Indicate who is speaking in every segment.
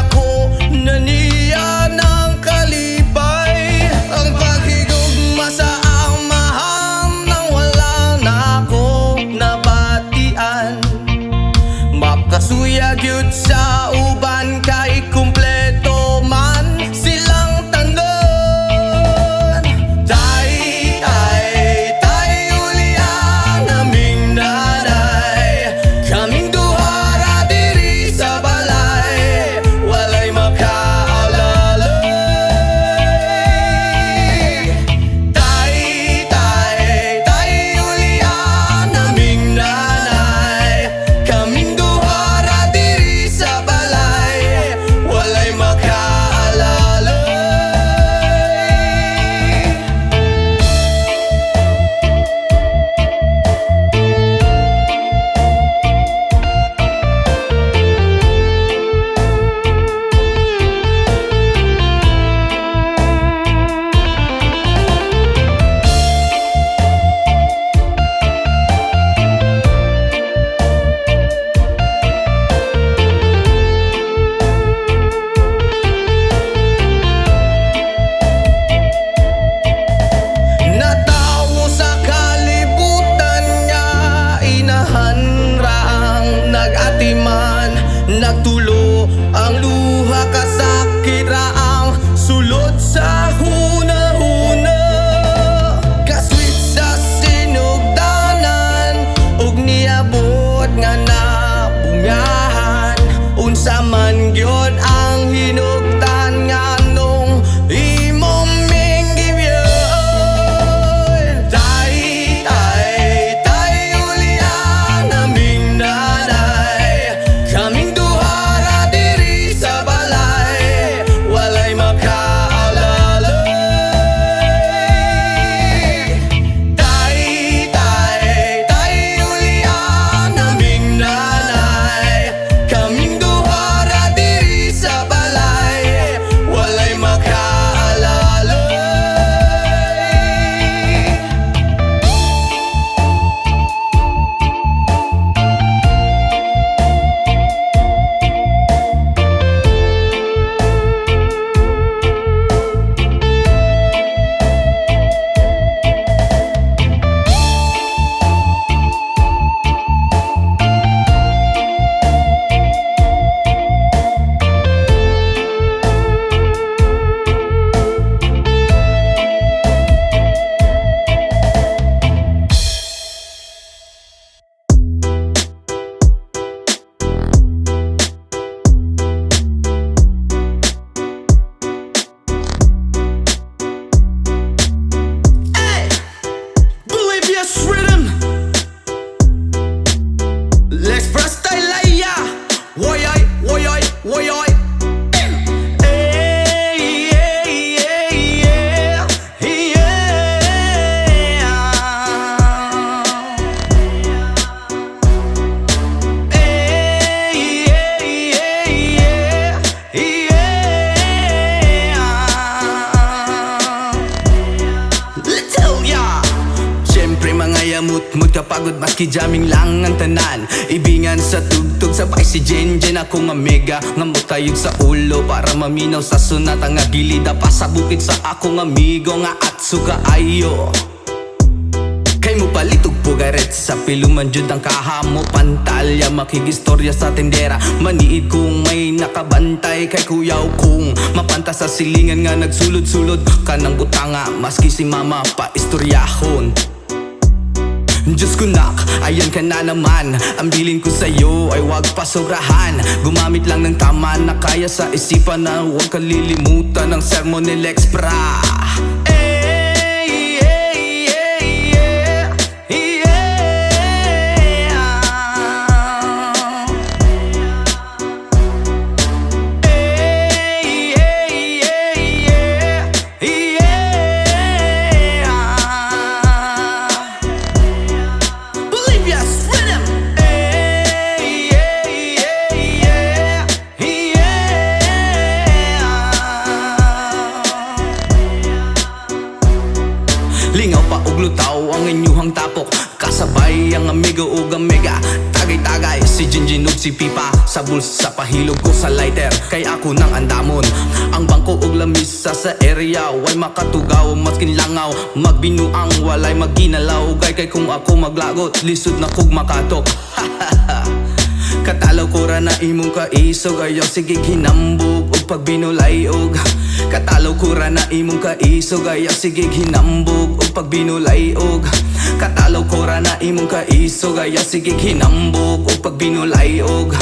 Speaker 1: ako na niya ng kalipay. Ang paghigugma sa amahan nang wala na ako nabatian. Makasuyag yun sa uban kay kumpleto man silang tanan. Tay, ulian naming nanay, kaming duhara diri sa balay, walay makaalalay. Tay, ulian naming nanay, kaming duhara diri sa balay, walay makaalalay. Natawo sa kalibutan nga inahan raang nag-atiman, nagtulo ang luha kasakit raang sulod sa hunahuna. Kaswit sa sinugdanan ug niabot nga nabungahan, unsa man gyud ang hinugtan nga nung imong minggibiyon. Tay, ulian naming nanay, kaming duhara diri sa balay, walay makaalalay. Tay, ulian naming nanay, kaming duhara diri sa balay, walay makaalalay. Bolivia's rhythm, let's press Taylaya. Woy ay, woy ay, woy ay. Hey, yeah, yeah, yeah, yeah. Hey, yeah, yeah, yeah, yeah. Let's tell ya. Siyempre mga yamut-mut kapagod maski jamming lang ang tanan. Ibingan sa tugtog sabay si Jen ako nga mega nga mukayog sa ulo para maminaw sa sunata nga gilida pa sa bukid sa akong amigo nga atsu kaayo. Kay mo palitog pugaret sa piluman jud ang kahamo pantalya, makigistorya sa tendera maniid kung may nakabantay kay kuyaw kung mapanta sa silingan nga nagsulod-sulod kanang butanga maski si mama pa istoryahon. Diyos ko nak, ayan ka na naman. Ang bilin ko sa'yo ay wag pasobrahan. Gumamit lang ng tama na kaya sa isipan na huwag kalilimutan ng sermon ni Lex Pra. Lingaw pa og lutaw ang inyuhang tapok, kasabay ang amigo ug ang mega. Tagay-tagay si Jinjin ug si Pipa sa sa bulsa, pahilog ko sa lighter kay ako nang andamon. Ang bangko ug lamisa sa area way makatugaw, maskin langaw magbinuang walay maginalaw. Kay kung ako maglagot lisod na kog makatok. Katalaw ko ra na imong kaisog, ayaw sige hinambog ug pagbinulayog. Katalaw ko ra na imong kaisog, ayaw sige hinambog ug pagbinulayog. Katalaw ko ra na imong kaisog, ayaw sige hinambog ug pagbinulayog.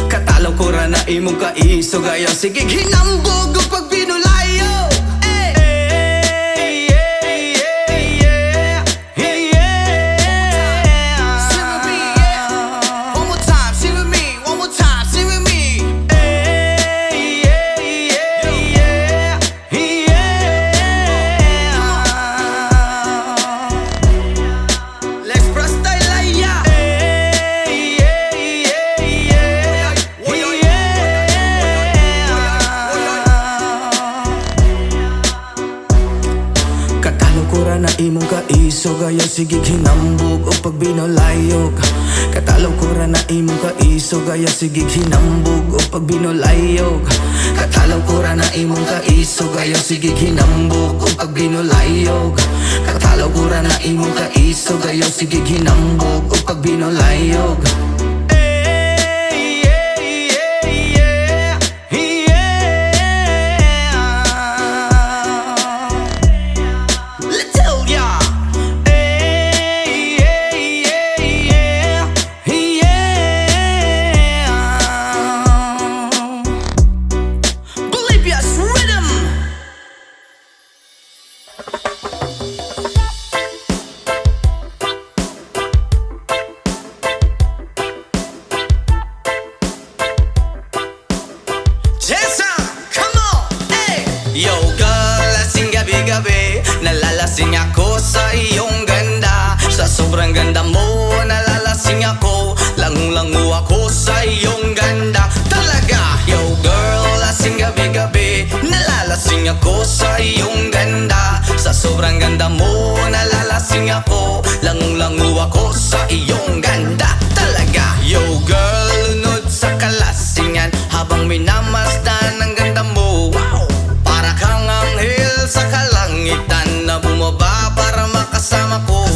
Speaker 1: Katalaw ko ra na imong kaisog, ayaw sige hinambog ug pagbinulayog. Na imong kaisog, ayaw sige hinambog o pagbinulayog. Katalaw ko ra na imong kaisog, ayaw sige hinambog o pagbinulayog. Katalaw ko ra na imong kaisog, ayaw sige hinambog o pagbinulayog. Katalaw ko ra na imong kaisog, ayaw sige hinambog o pagbinulayog. Yo girl, lasing gabi-gabi, nalalasing ako sa iyong ganda. Sa sobrang ganda mo, nalalasing ako, langung-langu ako sa iyong ganda. Talaga, yo girl, lasing gabi-gabi, nalalasing ako sa iyong ganda. Sa sobrang ganda mo, nalalasing ako, langung-langu ako sa iyong ganda. Talaga, yo girl, lunod sa kalasingan habang minamasdan ang ganda mo. Wow! Para kang anghel sa kalangitan na bumaba para makasama ko.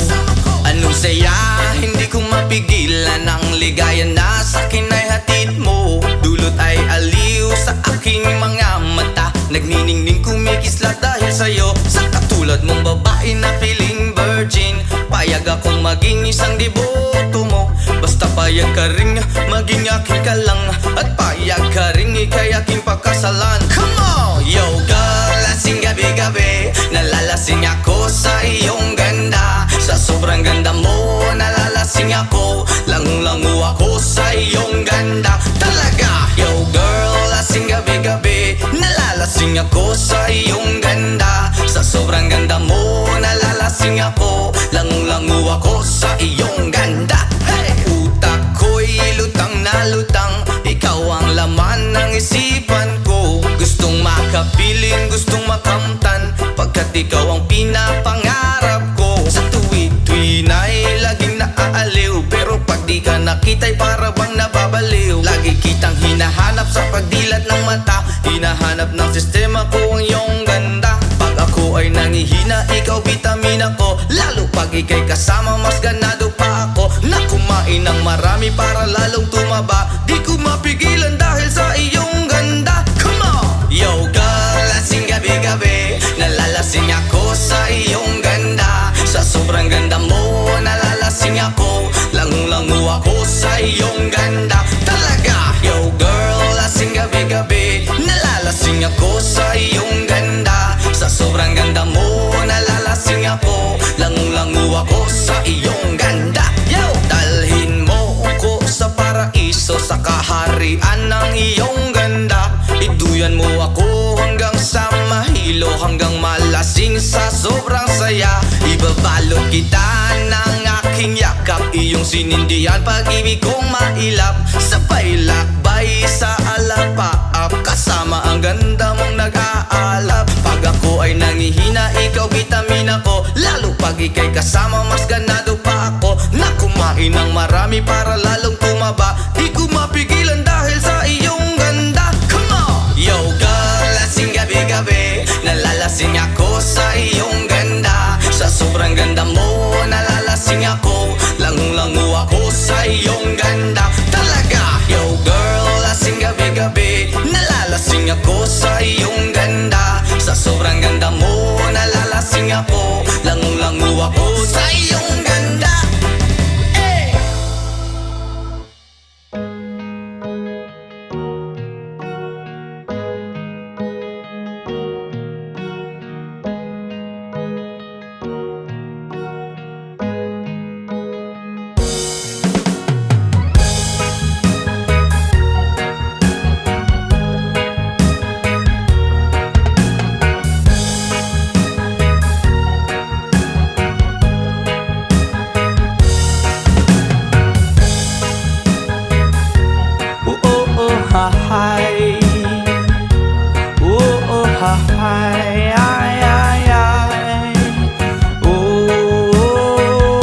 Speaker 1: Anong saya, hindi ko mapigilan ang ligaya na sa akin ay hatid mo. Dulot ay aliw sa aking mga mata, nagniningning kumikislat dahil sa'yo. Sa katulad mong babae na feeling virgin, payag akong maging isang deboto mo. Basta payag ka rin maging akin ka lang, at payag ka rin ikay aking pagkasalan. Come on! Yo girl, lasing gabi-gabi, nalalasing ako sa iyong ganda. Sa sobrang ganda mo, nalalasing ako, langung-langu ako sa iyong ganda. Talaga, yo girl, lasing gabi-gabi, nalalasing ako sa iyong ganda. Sa sobrang ganda mo, nalalasing ako, langung-langu ako sa iyong ganda. Hey! Utak ko'y lutang na lutang, ikaw ang laman ng isipan ko. Gustong makapiling, gustong makamtan, pagkat ikaw ang pinapangarap ko. Sa tuwi-tuwi na'y laging naaaliw, pero pag di ka nakita'y para bang nababaliw. Lagi kitang hinahanap sa pagdilat ng mata, hinahanap ng sistema ko ang iyong ganda. Pag ako ay nangihina, ikaw vitamina ko, lalo pag ika'y kasama mas ganado pa ako. Na kumain ng marami para lalong tumaba, di ko mapigilan dahil sa iyong ganda. Come on! Yo girl, lasing gabi-gabi, nalalasing ako sa iyong ganda. Sa sobrang ganda mo, nalalasing ako, langung-langu ako sa iyong ganda. Talaga, yo girl, lasing gabi-gabi, nalalasing ako sa iyong ganda. Sa sobrang ganda mo, nalalasing ako, langung-langu ako sa iyong ganda. Yo! Dalhin mo ko sa paraiso, sa kaharian ng iyong ganda. Iduyan mo ako hanggang sa mahilo, hanggang malasing sa sobrang saya. Ibabalot kita ng aking yakap, iyong sinindihan pag-ibig kong mailap. Sabay lakbay sa alapaap, kasama ang ganda mong nag-aalap. Pag ako ay nangihina, ikaw vitamina ko, lalo pag ika'y kasama mas ganado pa ako. Na kumain ng marami para lalong tumaba, di ko mapigilan dahil sa ako sa iyong ganda. Sa sobrang ganda mo, nalalasing ako. Lango-lango ako sa iyong ganda.
Speaker 2: Hi, oh oh hi, ay ay ay, oh.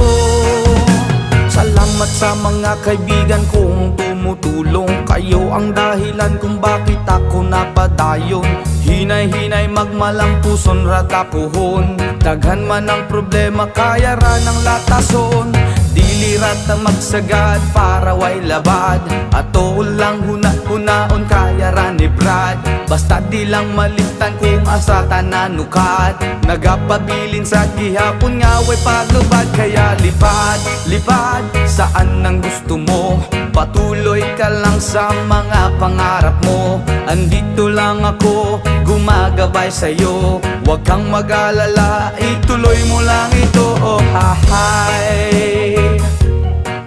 Speaker 2: Salamat sa mga kaibigan kong tumutulong. Kayo ang dahilan kung bakit ako napadayon. Hinay-hinay magmalang puson ratapuhon. Daghan man ang problema kaya ra ng latason. Dilirat na magsagad para way labad. Ato lang huna-hunaon kaya ra ni Brad. Basta di lang malimtan kung asa tananukat. Nagapabilin sa gihapon nga way paglubad. Kaya lipad, lipad saan ang gusto mo. Patuloy ka lang sa mga pangarap mo. Andito lang ako, gumagabay sa'yo. Huwag kang mag-alala, ituloy mo lang ito. Oh hi,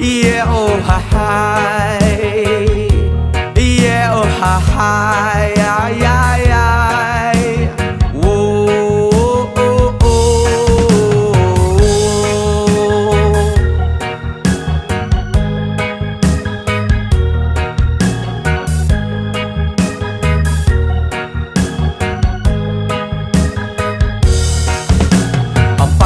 Speaker 2: yeah oh hi, yeah oh hi, ay ay ay, whoa oh oh oh.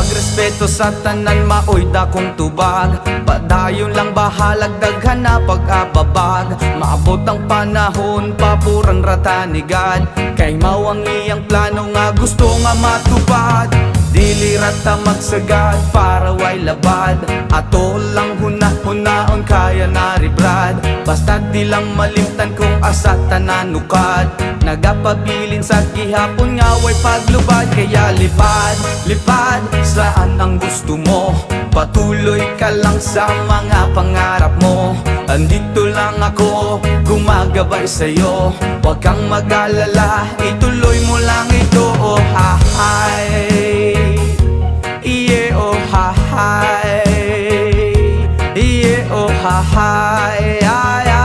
Speaker 2: Respeto sa tanan maoy dakong tubag. Padayon lang bahalag daghan na pag-ababag. Maabot ang panahon papuran ratanigad. Kay mao ang iyang plano nga gusto nga matupad. Dilirat ta magsagad para way labad. Ato lang huna-hunaon kaya na ri Brad. Basta di lang malimtan kung asa tananukad. Nagapabilin sa gihapon nga way paglubad. Kaya lipad, lipad saan ang gusto mo. Patuloy ka lang sa mga pangarap mo. Andito lang ako, gumagabay sa'yo. Huwag kang mag-alala, ituloy mo lang ito. Oh hi, yeah oh hi, yeah oh hi, ay ay ay.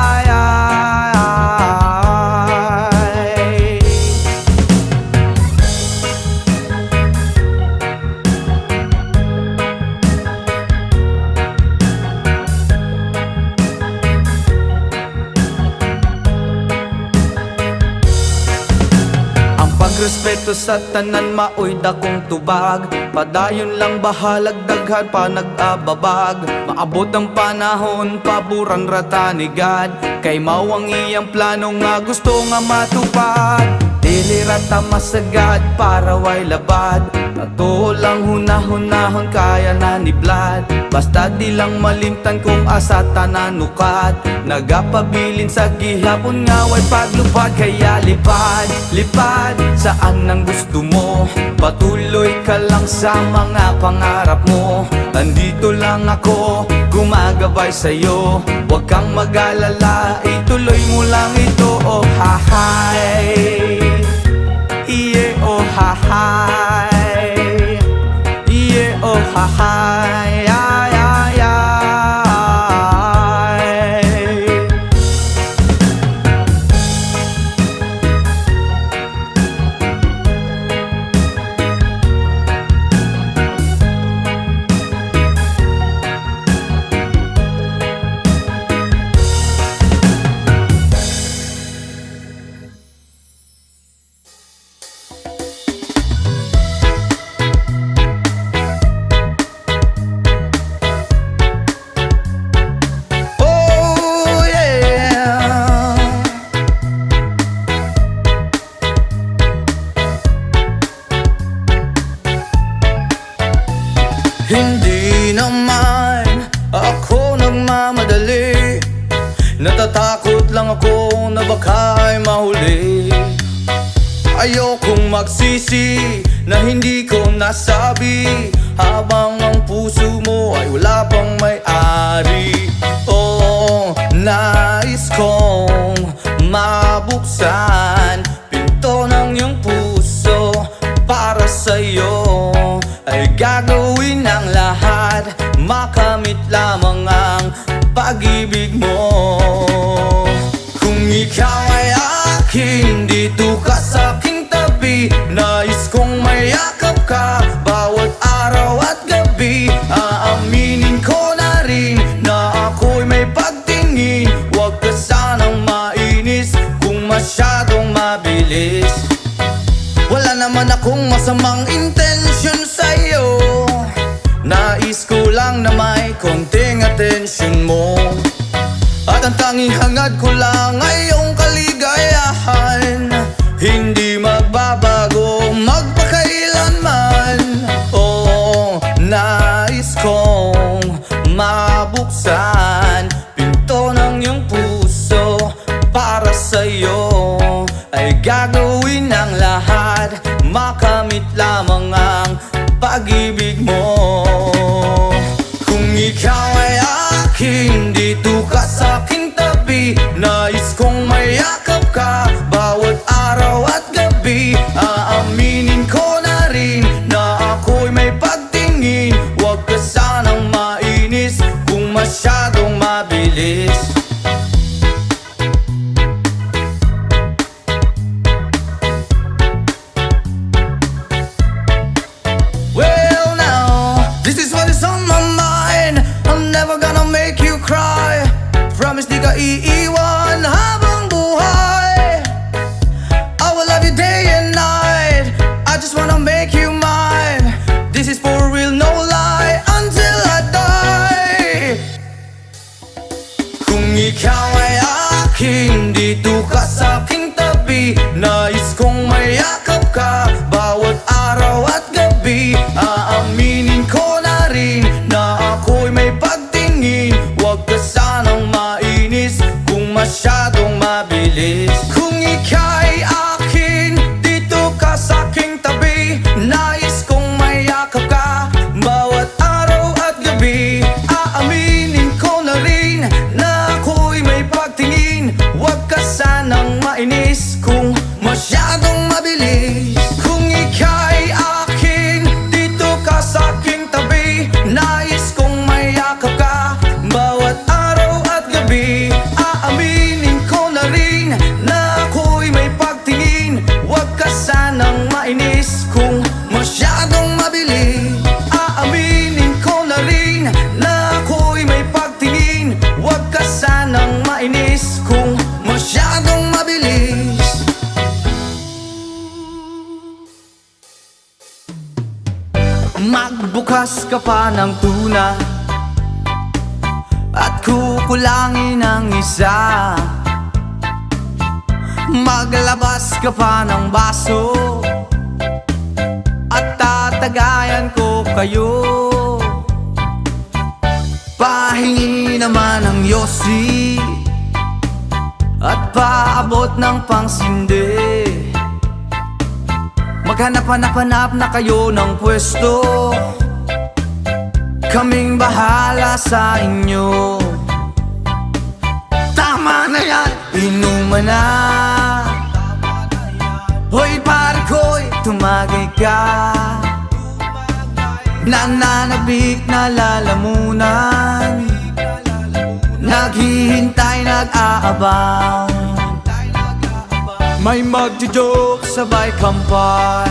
Speaker 2: Respeto sa tanan maoy dakong tubag. Padayon lang bahalag daghan pa nag-ababag. Maabot ang panahon paburan ratanigad. Kay mao ang iyang plano nga gusto nga matupad. Dilirat ta masagad para way labad. Ato lang huna-hunahon kaya na ni Vlad. Basta di lang malimtan kung asa tananukat. Nagapabilin sa gihapon nga way paglupad. Kaya lipad, lipad saan ang gusto mo. Patuloy ka lang sa mga pangarap mo. Andito lang ako, gumagabay sa'yo. Huwag kang mag-alala, ituloy mo lang ito. Oh hi, yeah oh hi, yeah oh hi, ay ay ay. Hindi naman ako nagmamadali. Natatakot lang ako na baka'y mahuli. Ayokong magsisi na hindi ko nasabi, habang ang puso mo ay wala pang may-ari. Oh, nais kong mabuksan pinto ng iyong puso. Para sa'yo ay gagawin ang lahat, makamit lamang ang pag-ibig mo. Kung ikaw ay akin, dito ka sa aking tabi. Nais kong mayakap ka bawat araw at gabi. Aaminin ko na rin na ako'y may pagtingin. Huwag ka sanang mainis kung masyadong mabilis. Wala naman akong masamang intensyon sa'yo, nais ko lang na may konting atensyon mo. At ang tanging hangad ko lang ay iyong kaligayahan, hindi magbabago magpakailanman. Oh, nais kong mabuksan pinto ng iyong puso. Para sa'yo ay gagawin ang lahat, makamit lamang ang pag-ibig mo. Kung ikaw ay akin, dito ka sa aking tabi. Nais kong mayakap ka bawat araw at gabi. Aaminin ko na rin na ako'y may pagtingin. Huwag ka sanang mainis kung masyadong mabilis. Well now, this is what is on my mind. I'm never gonna make you cry. Promise di ka iiwan habang buhay. I will love you day and night. I just wanna make you mine. This is for real, no lie, until I die. Kung ikaw ay akin, dito ka sa aking tabi. Nais kong mayakap ka bawat araw at gabi. Aaminin ko na rin na ako'y may pagtingin. Huwag ka sanang mainis kung masyadong mabilis. Kung ika'y akin, dito ka sa aking tabi. Nais kong mayakap ka bawat araw at gabi. Aaminin ko na rin na ako'y may pagtingin. Huwag ka sanang mainis kung masyadong mabilis. Kung ika'y akin, dito ka sa aking tabi. Nais kong mayakap ka bawat araw at gabi. Aaminin ko na rin na ako'y may pagtingin. Huwag ka sanang mainis kung masyadong mabilis. Aaminin ko na rin na ako'y may pagtingin. Huwag ka sanang mainis kung masyadong mabilis. Magbukas ka pa ng tuna at kukulangin ang isa. Maglabas ka pa ng baso at tatagayan ko kayo. Pahingi naman ng yosi at paabot ng pangsindi. Maghanap-hanap na kayo ng pwesto, kaming bahala sa inyo. Tama na yan, inuman na. Hoy pare ko'y tumagay ka. Nananabik na lalamunan, naghihintay, nag-aabang. May magjo-joke, sabay kampay,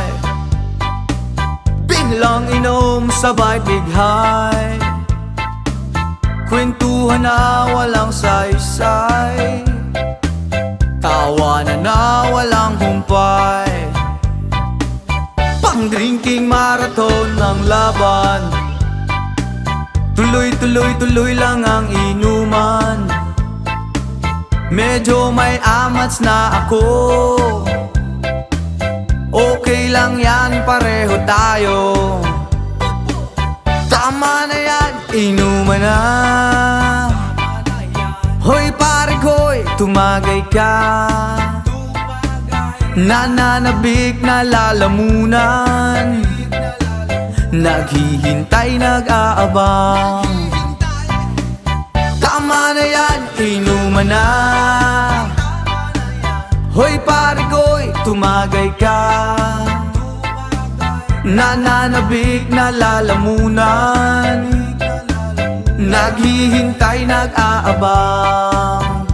Speaker 2: biglang inom, sabay bighay. Kwentuhan na walang saysay, tawanan na walang humpay. Pang-drinking marathon ng laban, tuloy-tuloy-tuloy lang ang inuman. Medyo may amats na ako, okay lang yan, pareho tayo. Tama na yan, inuman na. Hoy pare ko'y tumagay ka. Nananabik na lalamunan, naghihintay, nag-aabang. Tama na yan, inuman na. Hoy pare ko'y tumagay ka. Nananabik na lalamunan, naghihintay, nag-aabang.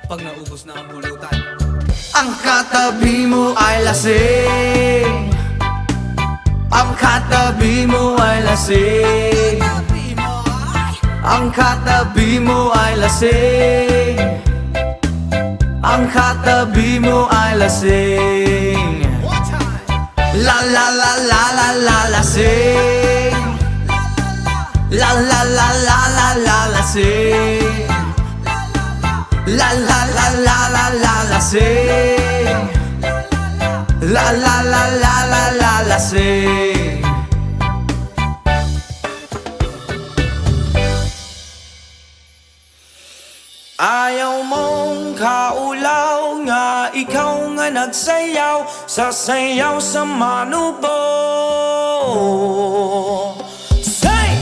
Speaker 2: Pag naubos na ang pulutan, ang katabi mo ay lasing. Ang katabi mo ay lasing. Ang katabi mo ay lasing. Ang katabi mo ay lasing. La la la la la la lasing. La la la la la la lasing. La la la la la la lasing. La la la la la la lasing. Ayaw mong kaulaw nga, ikaw nga nagsayaw, sasayaw sa manubo. Say!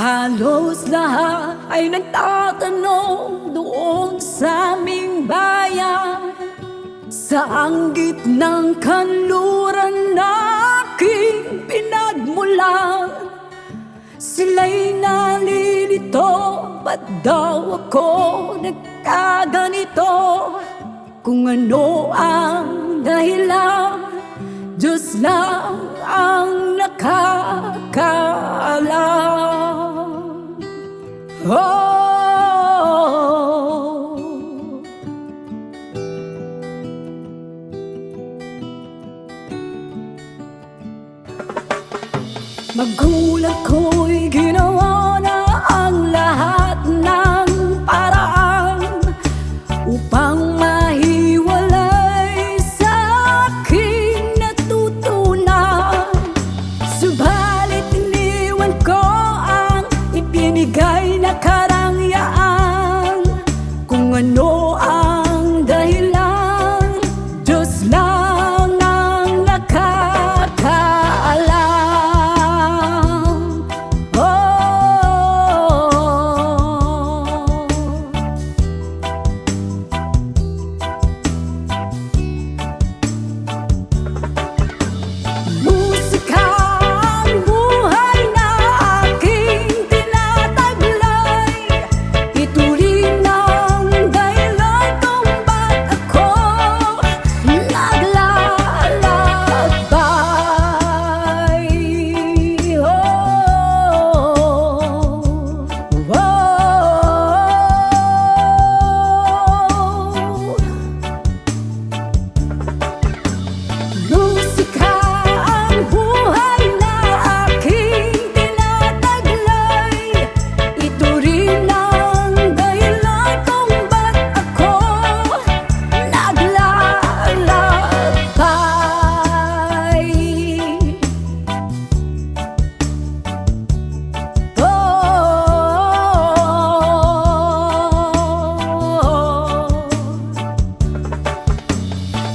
Speaker 3: Halos lahat ay nagtatanong doon sa aming bayan, saang gitnang kanluran na aking pinagmulan. Sila'y nalilito, ba't daw ako nagkaganito? Kung ano ang dahilan, Diyos lang ang nakakaalam. Magulang ko'y ginawa na ang lahat ng paraan upang mahiwalay sa aking natutunan. Subalit iniwan ko ang ibinigay na karangyaan. Kung ano ang dahilan, Diyos lang ang nakakaalam. Musika ang buhay na aking tinataglay. Ito rin ang dahilan kung ba't ako naglalakbay. Musika ang buhay na aking tinataglay. Ito rin ang dahilan kung ba't ako naglalakbay.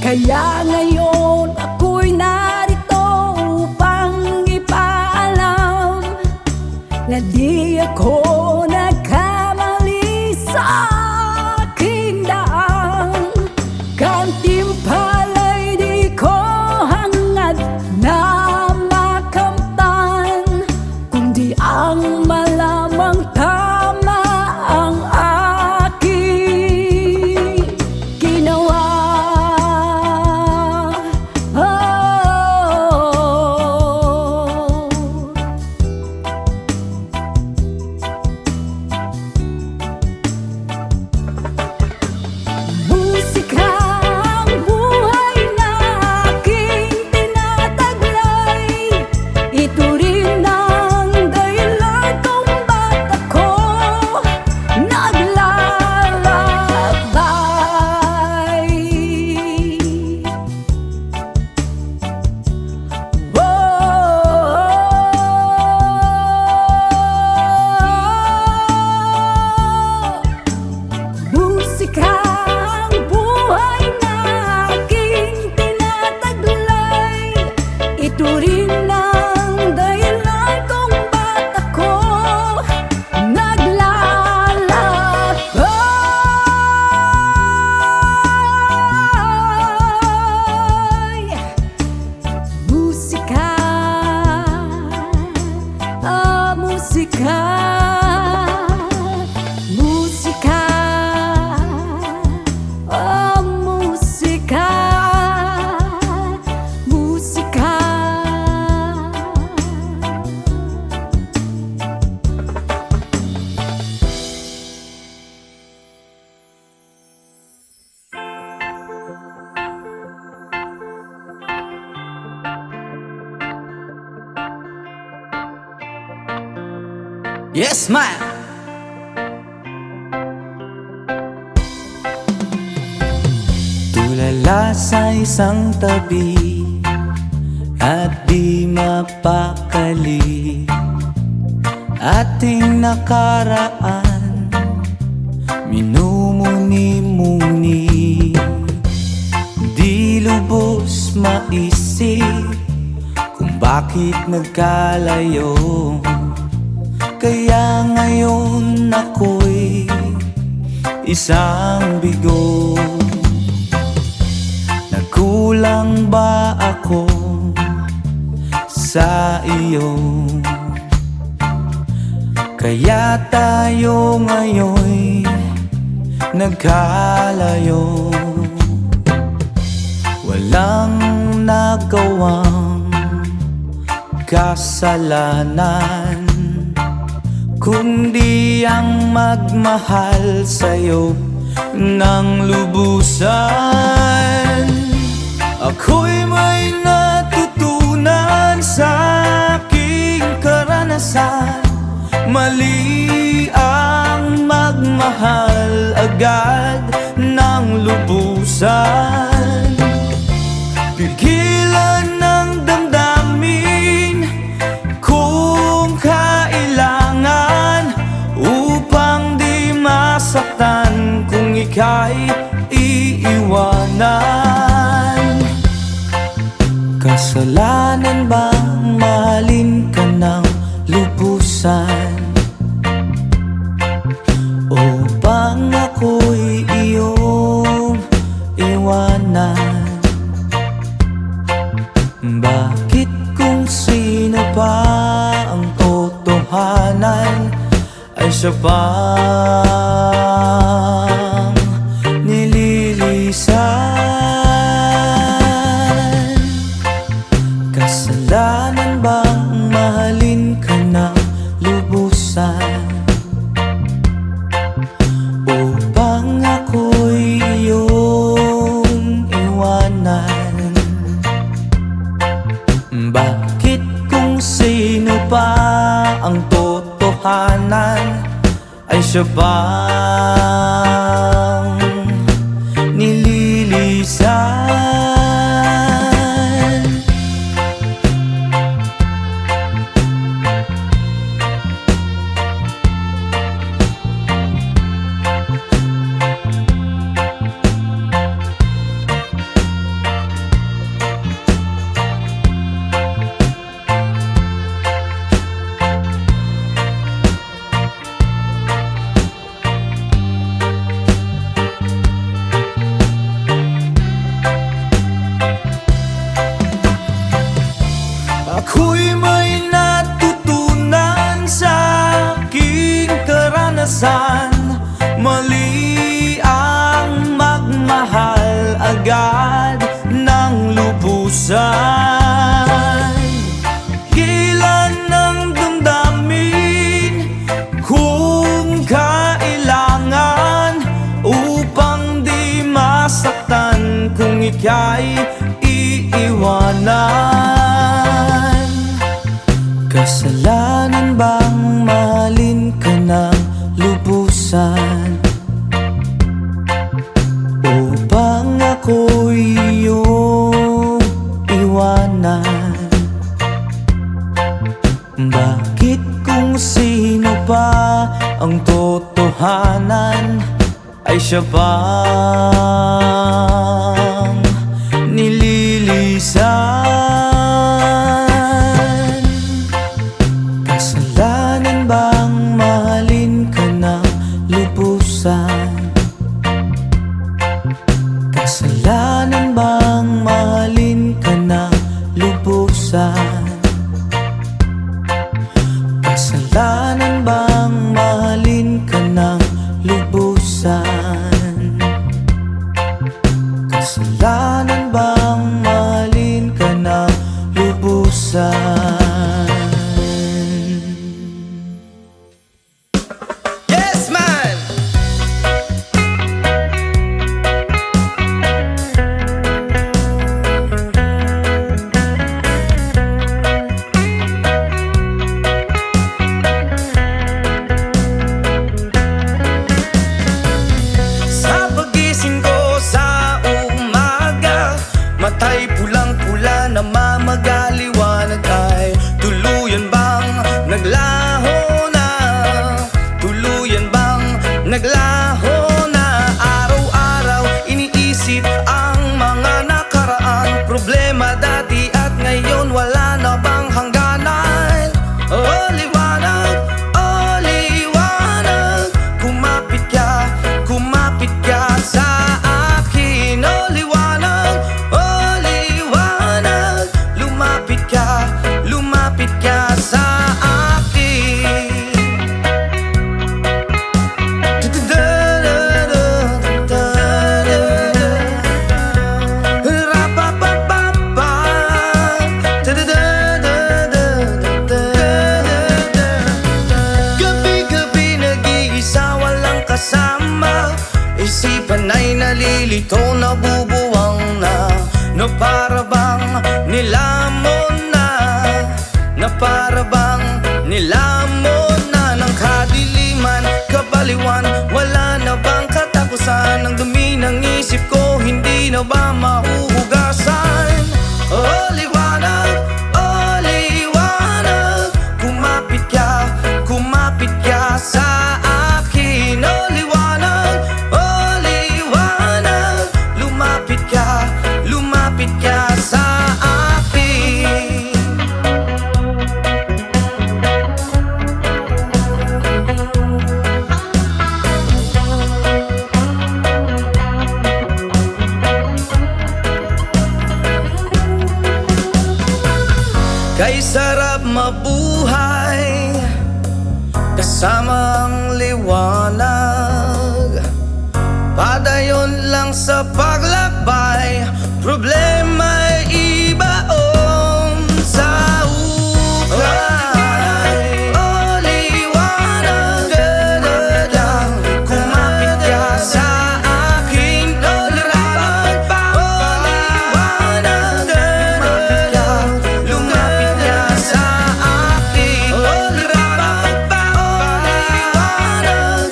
Speaker 3: Kaya ngayon ako'y narito upang ipaalam na di ako nagkamali sa aking daan. Gantimpala'y di ko hangad na makamtan, kundi ang malamang tama ang aking ginawa. Musika ang buhay na aking tinataglay. Ito rin ang dahilan kung ba't ako naglalakbay. Musika ang buhay na aking tinataglay. Ito rin ang dahilan kung ba't ako naglalakbay. Musika, musika, musika, musika, musika.
Speaker 1: Yes, man!
Speaker 2: Tulala sa isang tabi at di mapakali, ating nakaraan minumuni-muni. Di lubos maisip kung bakit nagkalayo. kaya ngayon ako'y isang bigo? Nagkulang ba ako sa iyo? Kaya tayo ngayon'y nagkalayo. Walang nagawang kasalanan, kundi ang magmahal sa'yo ng lubusan. Ako'y may natutunan sa aking karanasan. Mali ang magmahal agad ng lubusan. Pigilan ng damdamin kung kailangan, upang di masaktan kung ika'y iiwanan. Kasalanan bang mahalin ka ng lubusan? O bang ako'y iyong iwanan? Bakit kung sino pa ang totohanan ay siya pang nililisan? Kasalanan bang mahalin ka ng lubusan? Upang ako'y iyong iwanan? Bakit kung sino pa ang totohanan ay siya pang nililisan? Ako'y may natutunan sa aking karanasan. Mali ang magmahal agad ng lubusan. Hilan ng damdamin kung kailangan, upang di masaktan kung ika'y iiwanan. Kasalanan bang mahalin ka ng lubusan? Upang ako'y iyong iwanan? Bakit kung sino pa ang totohanan ay siya pang nililisan? Kasalanan bang mahalin ka ng lubusan? Kasalanan bang mahalin ka ng lubusan? Kasalanan bang mahalin ka ng lubusan? Kasalanan bang mahalin ka ng lubusan?
Speaker 1: Yes, man!
Speaker 2: Sa pagising ko sa umaga, matay pulang-pula na mamagaliwanag ay nalilito, nabubuwang na para bang nilamon na para bang nilamon na ng kadiliman, kabaliwan. Wala na bang katapusan? Ang dumi ng isip ko, hindi na ba mahuhugasan? Oh liwanag, oh liwanag, kumapit ka sa akin. Oh liwanag, oh liwanag, lumapit ka sa akin. Kay sarap mabuhay kasama ang liwanag. Padayon lang sa paglakbay, problema'y ibaon sa ukay. Oh liwanag, kumapit ka sa akin. Oh liwanag, oh liwanag, lumapit ka sa akin. Oh liwanag, oh liwanag,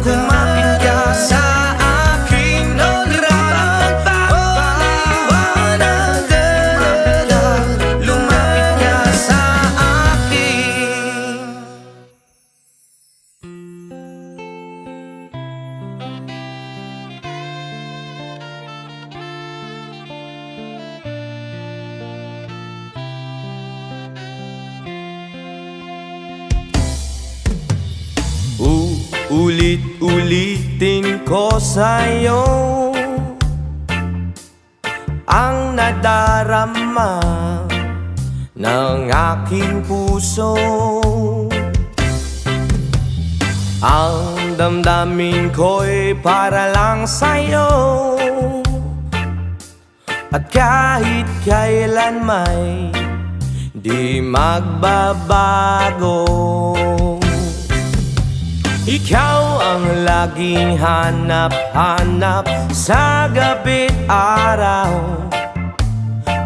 Speaker 2: kumapit ka sa akin. Oh liwanag, oh liwanag, lumapit ka sa akin. Ulit-ulitin ko sa'yo ang nadarama ng aking puso. Ang damdamin ko'y para lang sa'yo, at kahit kailan may di magbabago. Ikaw ang laging hanap-hanap sa gabi't araw.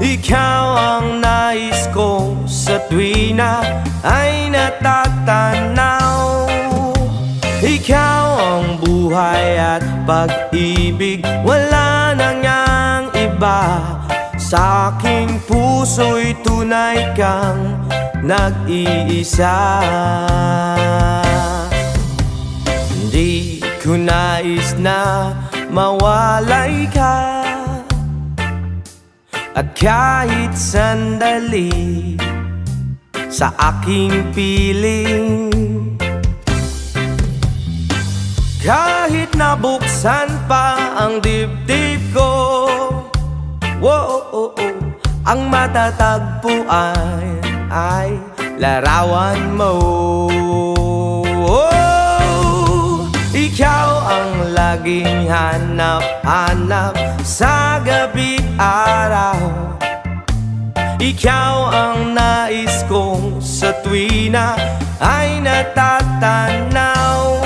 Speaker 2: Ikaw ang nais ko sa tuwina ay natatanaw. Ikaw ang buhay at pag-ibig, wala na ngang iba. Sa aking puso'y tunay kang nag-iisa. Di ko nais na mawalay ka, at kahit sandali sa aking piling. Kahit nabuksan pa ang dibdib ko, ang matatagpuan ay larawan mo. Ikaw ang laging hanap-hanap sa gabi't araw. Ikaw ang nais kong sa tuwina ay natatanaw.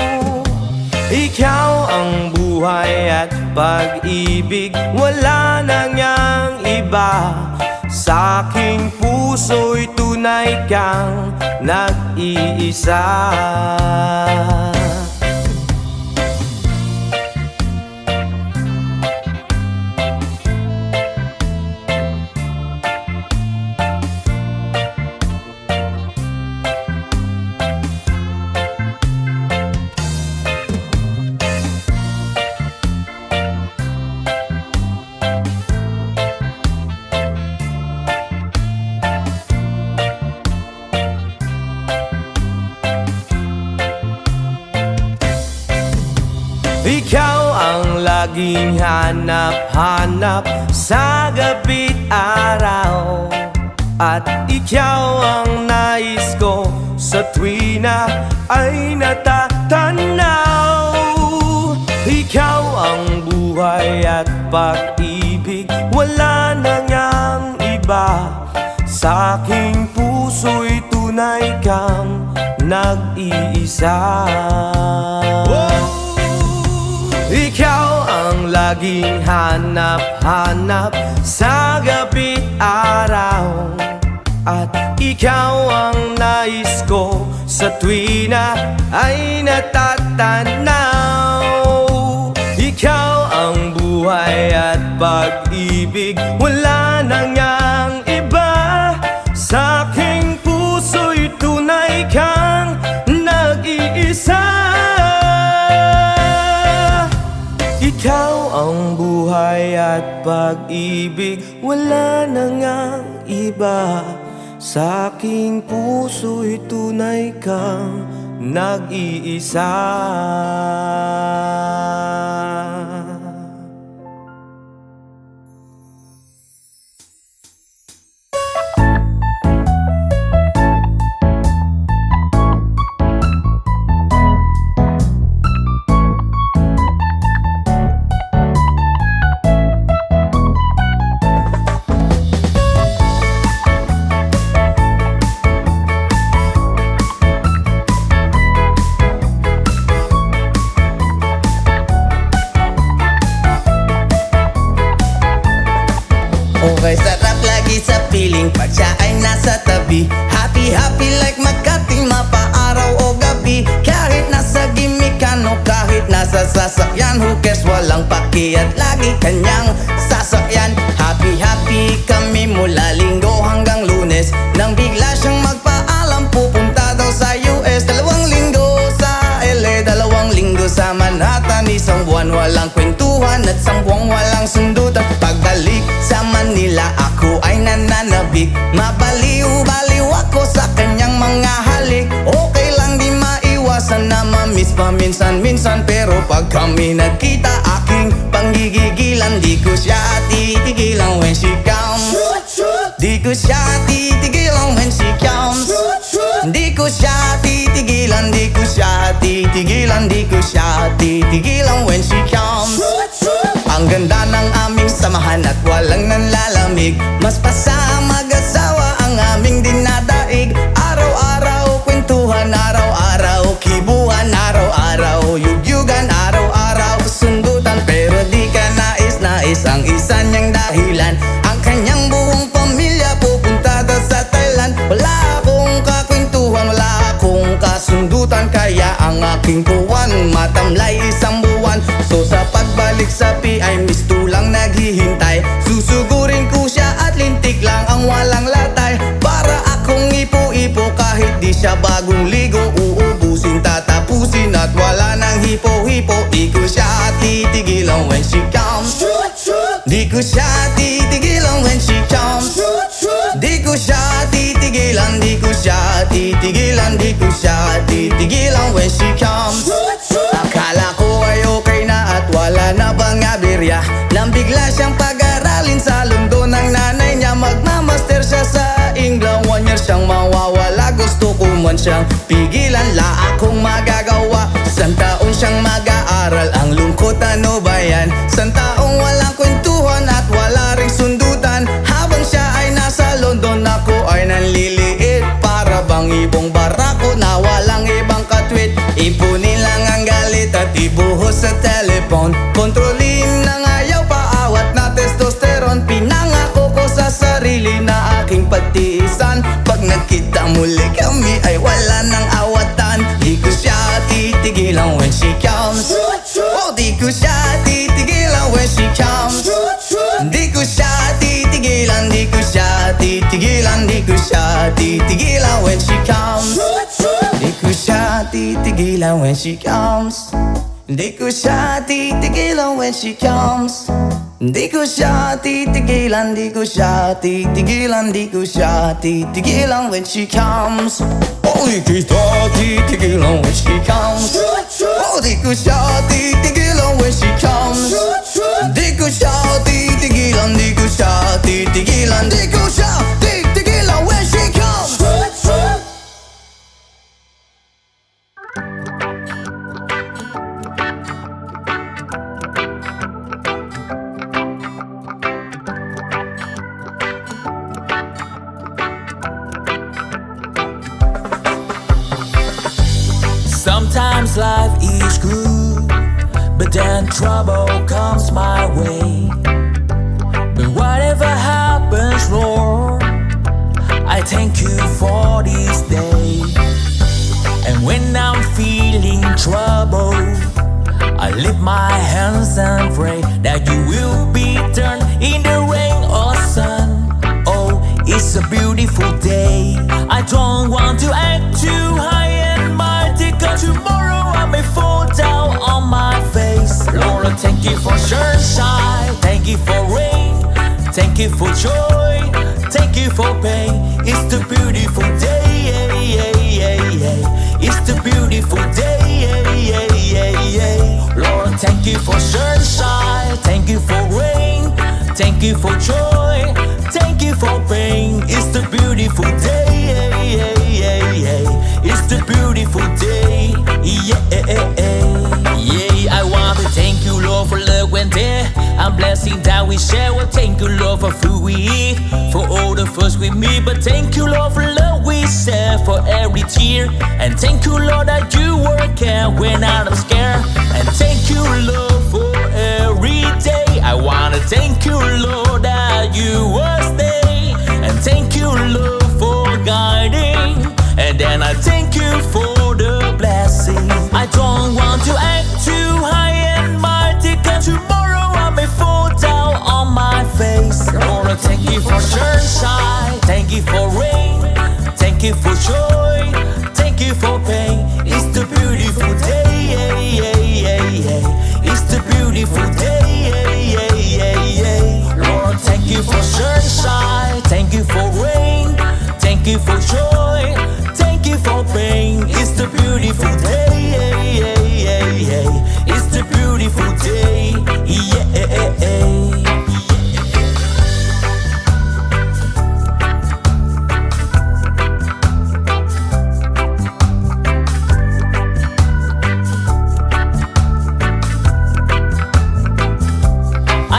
Speaker 2: Ikaw ang buhay at pag-ibig, wala na ngang iba. Sa aking puso'y tunay kang nag-iisa. Ikaw ang laging hanap-hanap sa gabi't araw, at ikaw ang nais ko sa tuwina ay natatanaw. Ikaw ang buhay at pag-ibig, wala na ngang iba. Sa aking puso'y tunay kang nag-iisa. Ikaw laging hanap-hanap sa gabi't araw. At ikaw ang nais ko sa tuwina ay natatanaw. Ikaw ang buhay at pag-ibig, wala nang ang iba. Sa aking puso'y tunay kang nag-iisa. Ikaw ang buhay at pag-ibig, wala nang ang iba. Sa aking puso'y tunay kang nag-iisa.
Speaker 1: Okay, sarap lagi sa piling pag siya ay nasa tabi. Happy, happy like Makati, mapaaraw o gabi. Kahit nasa gimikan o kahit nasa sasakyan, who cares, walang paki at lagi kanyang sasakyan. Happy, happy kami mula Linggo hanggang Lunes. Nang bigla siyang magpaalam, pupunta daw sa US. 2 linggo sa LA, 2 linggo sa Manhattan. Isang buwan walang kwentuhan at 1 buwang walang sundutan. Pagbalik sa Manila, ako ay nananabik. Mabaliw-baliw ako sa kanyang mga halik. Okay lang di maiwasan na mamiss paminsan-minsan, pero pag kami nagkita, aking panggigigilan. Di ko siya titigilan when she comes. Di ko siya titigilan when she comes. Di ko siya titigilan, di ko siya titigilan, di ko siya titigilan when she comes. Ang ganda ng aming samahan at walang nanlalamig. Mas pasa mag-asawa ang aming dinadaig. Araw-araw kwentuhan, araw-araw kibuhan, araw-araw yugyugan, araw-araw sundutan. Pero di ka nais-nais ang isa niyang dahilan. Ang kanyang buong pamilya pupunta daw sa Thailand. Wala akong kakwentuhan, wala akong kasundutan. Kaya ang aking puwan matamlay 1 buwan. So sa pagbalik sa PI, lang naghihintay. Susugurin ko siya at lintik lang ang walang latay. Para akong ipo-ipo kahit di siya bagong ligo. Uubusin, tatapusin at wala nang hipo-hipo. Di ko siya titigilan when she comes. Di ko siya titigilan when she comes. Di ko siya titigilan, di ko siya titigilan, di ko siya titigilan when she comes. Akala ko ay okay na at wala na bang aberya. Nang bigla siyang pag-aralin sa London ng nanay niya. Magmamaster siya sa England, 1 year siyang mawawala. Gusto ko man siyang pigilan, la akong magagawa. 1 taon siyang mag-aaral, ang lungkot ano ba yan? 1 taong walang kwentuhan at wala ring sundutan. Habang siya ay nasa London, ako ay nanliliit. Para bang ibong barako na walang ibang katwit. Ipunin lang ang galit at ibuhos sa telepon. Kontrolin ng ayaw, paawat na testosterone. Pinangako ko sa sarili na aking pagtiisan. Pag nagkita muli kami ay wala nang awatan. Di ko siya titigilan when she comes. Oh, di ko siya titigilan when she comes. Di ko siya titigilan, di ko siya titigilan, di ko siya titigilan when she comes. Di ko siya titigilan when she comes. Di ko siya titigilan when she comes. Di ko siya titigilan, di ko siya titigilan, di ko siya titigilan when she comes. Oh, di ko siya titigilan when she comes. Oh, di ko siya titigilan when she comes. Di ko siya titigilan, di ko siya titigilan, di ko siya titigilan when she comes.
Speaker 4: Sometimes life is good, but then trouble comes my way. But whatever happens, Lord, I thank you for this day. And when I'm feeling trouble, I lift my hands and pray that you will be turned in the rain or sun. Oh, it's a beautiful day. I don't want to act too high and mighty, 'cause tomorrow I may fall down on my face. Lord, I thank you for sunshine, thank you for rain, thank you for joy, thank you for pain. It's the beautiful day, it's the beautiful day. Lord, thank you for sunshine, thank you for rain, thank you for joy, thank you for pain. It's the beautiful day, it's the beautiful day. I want to thank you, Lord, for love when there and blessing that we share. Well, thank you, Lord, for food we eat, for all the first we meet. But thank you, Lord, for love we share, for every tear. And thank you, Lord, that you work out when I'm scared. And thank you, Lord, for every day. I wanna thank you, Lord, that you will stay. And thank you, Lord, for guiding. And then I thank you for the blessing. I don't want to act too high and mighty, 'cause tomorrow I may fall down on my face. Lord, I thank you for sunshine, thank you for rain, thank you for joy, thank you for pain. It's the beautiful day, it's the beautiful day. Lord, thank you for sunshine, thank you for rain, thank you for joy, thank you for pain. It's the beautiful day, it's the beautiful day.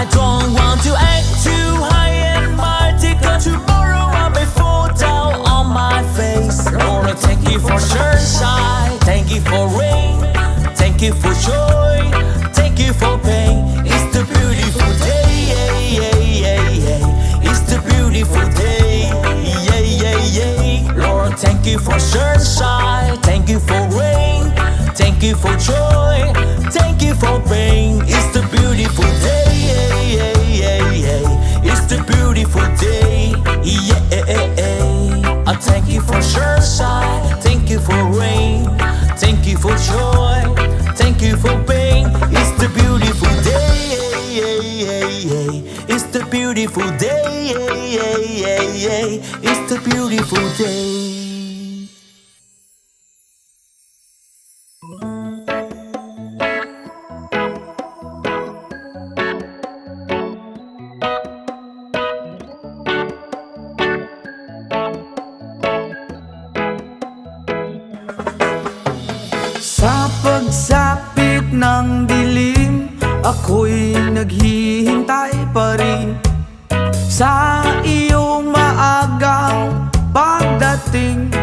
Speaker 4: I don't want to act too high and mighty, 'cause tomorrow I may fall down on my face. Lord, I thank you for sunshine, thank you for rain, thank you for joy, thank you for pain. It's the beautiful day, it's the beautiful day. Lord, thank you for sunshine, thank you for rain, thank you for joy, thank you for pain. It's the beautiful day, it's the beautiful day. I thank you for sunshine, thank you for rain, thank you for joy, thank you for pain. It's the beautiful day, it's the beautiful day, it's the beautiful day.
Speaker 2: Sa pagsapit ng dilim, ako'y naghihintay pa rin sa iyong maagang pagdating.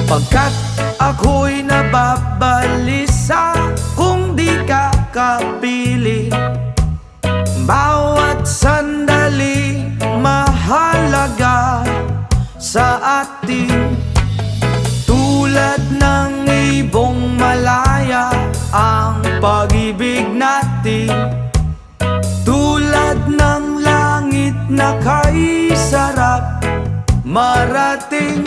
Speaker 2: Pagkat ako'y nababalisa kung di ka kapiling. Bawat sandali mahalaga sa atin. Tulad ng ibong malaya ang pag-ibig natin. Tulad ng langit na kay sarap marating.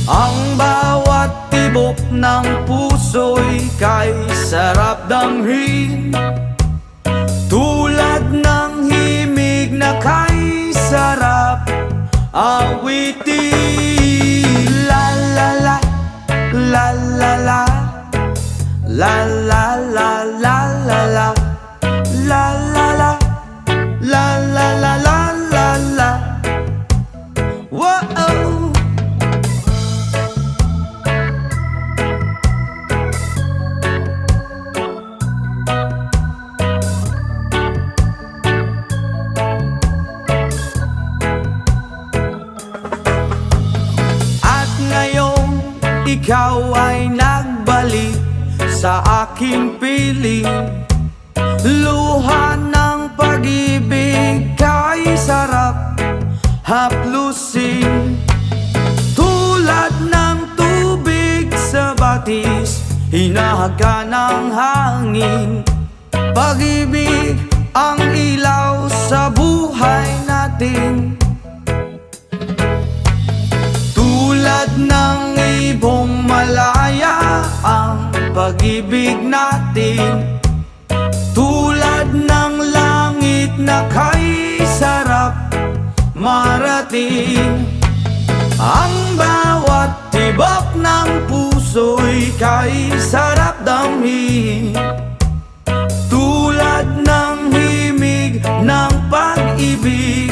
Speaker 2: Ang bawat tibok ng puso'y kay sarap damhin. Tulad ng himig na kay sarap awitin. La la la, la la la, la la la la la la, la la la, la la la la la la. Whoa. Ikaw ay nagbalik sa aking piling. Luha ng pag-ibig kay sarap haplusin. Tulad ng tubig sa batis, hinahaga ng hangin. Pag-ibig ang ilaw sa buhay natin. Tulad ng ibong malaya ang pag-ibig natin. Tulad ng langit na kay sarap marating. Ang bawat tibok ng puso'y kay sarap damhin. Tulad ng himig ng pag-ibig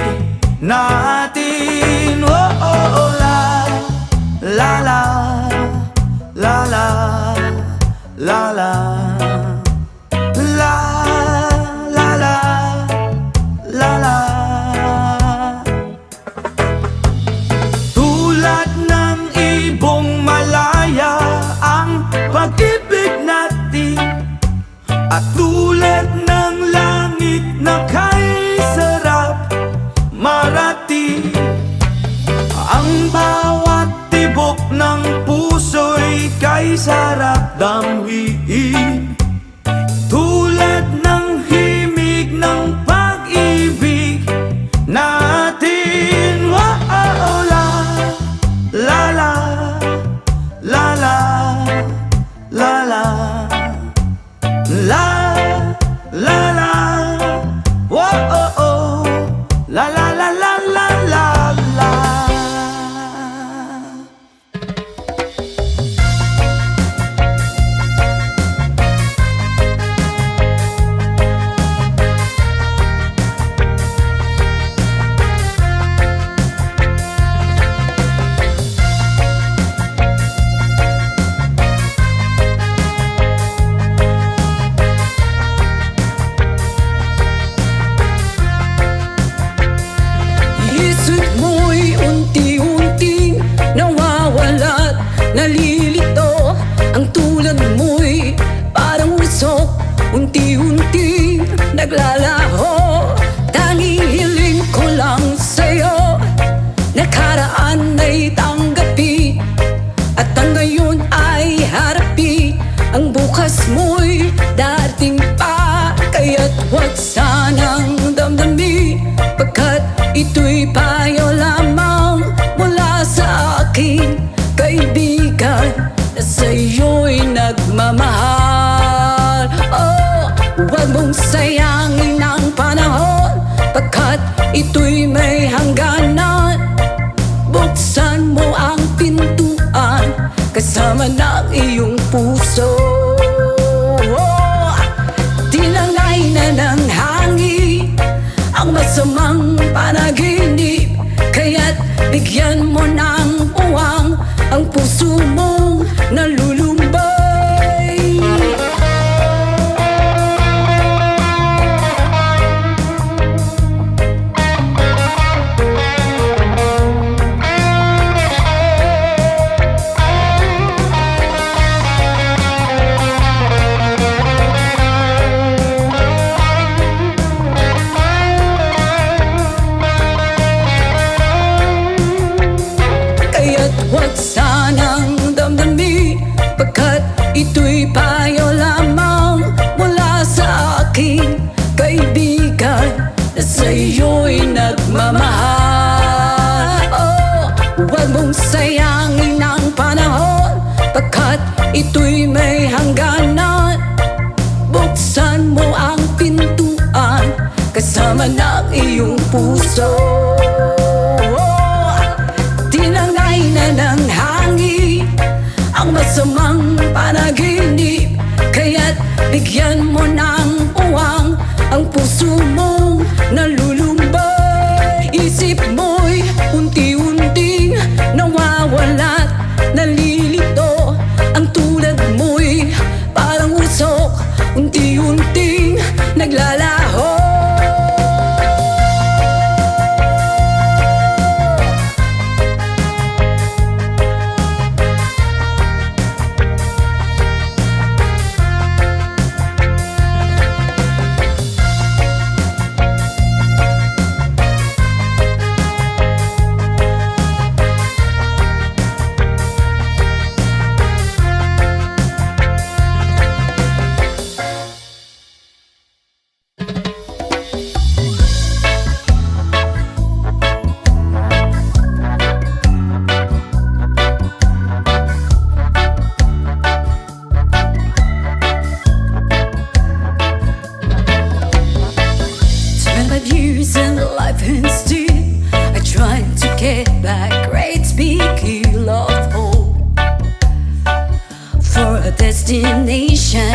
Speaker 2: natin. Oh, oh, oh, la, la, la, la, la, la, la, la, la, la, la, la. Tulad ng ibong malaya ang pag-ibig natin. At tulad ng langit na kay sarap marating. Ang bawat tibok ng puso'y kay sarap damhin. Tulad ng himig ng pag-ibig natin. Oh, oh, oh, la, la, la, la, la, la, la. La, la, la, whoa, oh, oh, la, la, la, la, la, la, la.
Speaker 3: Isip mo'y unti-unting nawawala't nalilito. Ang tulad mo'y parang usok, unti-unting naglalaho. Tanging hiling ko lang sa'yo, nakaraan ay tanggapin, at ang ngayon ay harapin. Ang bukas mo'y dating pa, kaya't huwag sanang damdamin, pagkat ito'y payo lamang mula sa aking kaibigan na sa'yo'y nagmamahal. Oh, huwag mong sayangin ang panahon, pagkat ito'y may hangganan. Buksan mo ang pintuan kasama ng iyong puso. Oh, tinangay na ng hangin ang masamang panaginip, kaya't bigyan mo ng puwang ang puso mong nalulumbay. Huwag sanang damdamin, pagkat ito'y payo lamang mula sa aking kaibigan na sa'yo'y nagmamahal. Oh, huwag mong sayangin ang panahon, pagkat ito'y may hangganan. Buksan mo ang pintuan kasama ng iyong puso. Tinangay na ng hangin ang masamang panaginip, kaya't bigyan mo ng puwang ang puso mong nalulumbay. Isip mo'y unti-unting nawawala't nalilito. Ang tulad mo'y parang usok, unti-unting naglalaho. destination.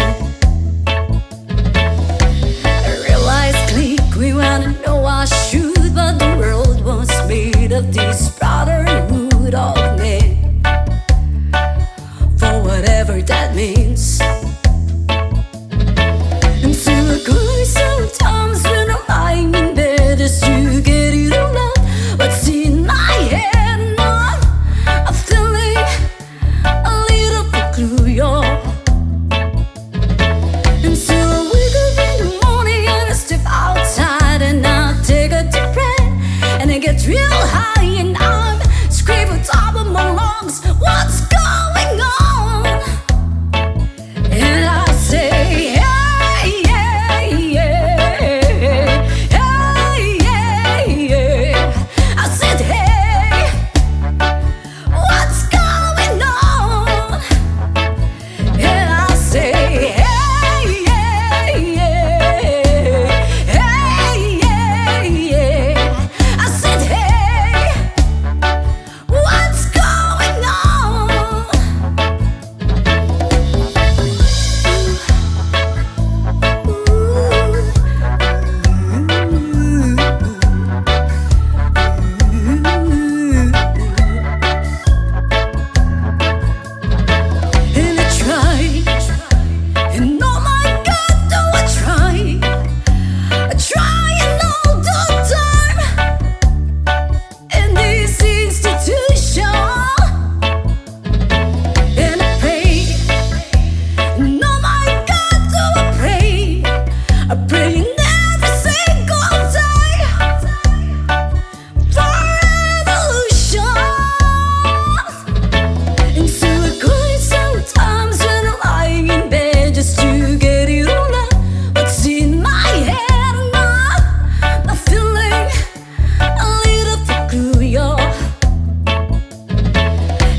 Speaker 3: I realized click, we wanna know our truth, but the world was made of this brotherhood of men, for whatever that means. And so I cry sometimes when I'm lying in bed just to get it all out. What's in my head now? I'm feeling a little peculiar. And so I wake up in the morning and I step outside and I take a deep breath and it gets real high and I'm screaming top of my lungs, what's going on? And I say, hey, yeah, yeah, hey, yeah, yeah. I said, hey, what's going on? And I say, hey, yeah, yeah, hey, yeah, yeah. I said, hey, what's going on? And I try, and oh my God, do I try? I try and all the time in this institution, and I pray, and oh my God, do I pray? I pray every single day for revolution. And so I cry sometimes when I'm lying in bed just to get it all out. What's in my head now? I'm feeling a little peculiar.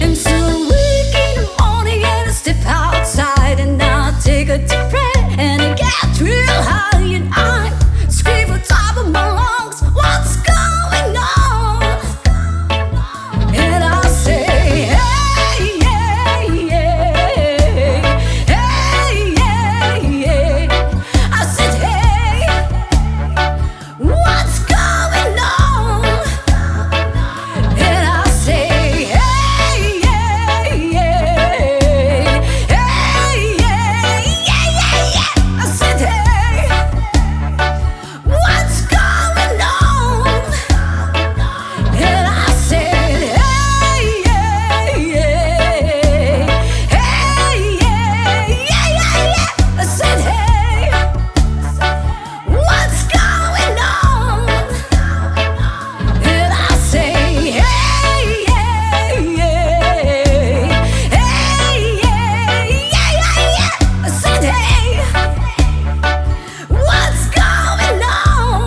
Speaker 3: And so I wake in the morning and I step outside and I take a deep breath and I get real high and I scream on top of my lungs, what's going on? And I say, hey, yeah, yeah, hey, yeah, yeah. I said, hey, what's going on? And I say, hey, yeah, yeah, hey, yeah, yeah. I said, hey, what's going on? And I said, hey, yeah, yeah, hey, yeah. I said, hey, what's going on? And I say, hey, yeah, yeah, hey, yeah. I said, hey, what's going on?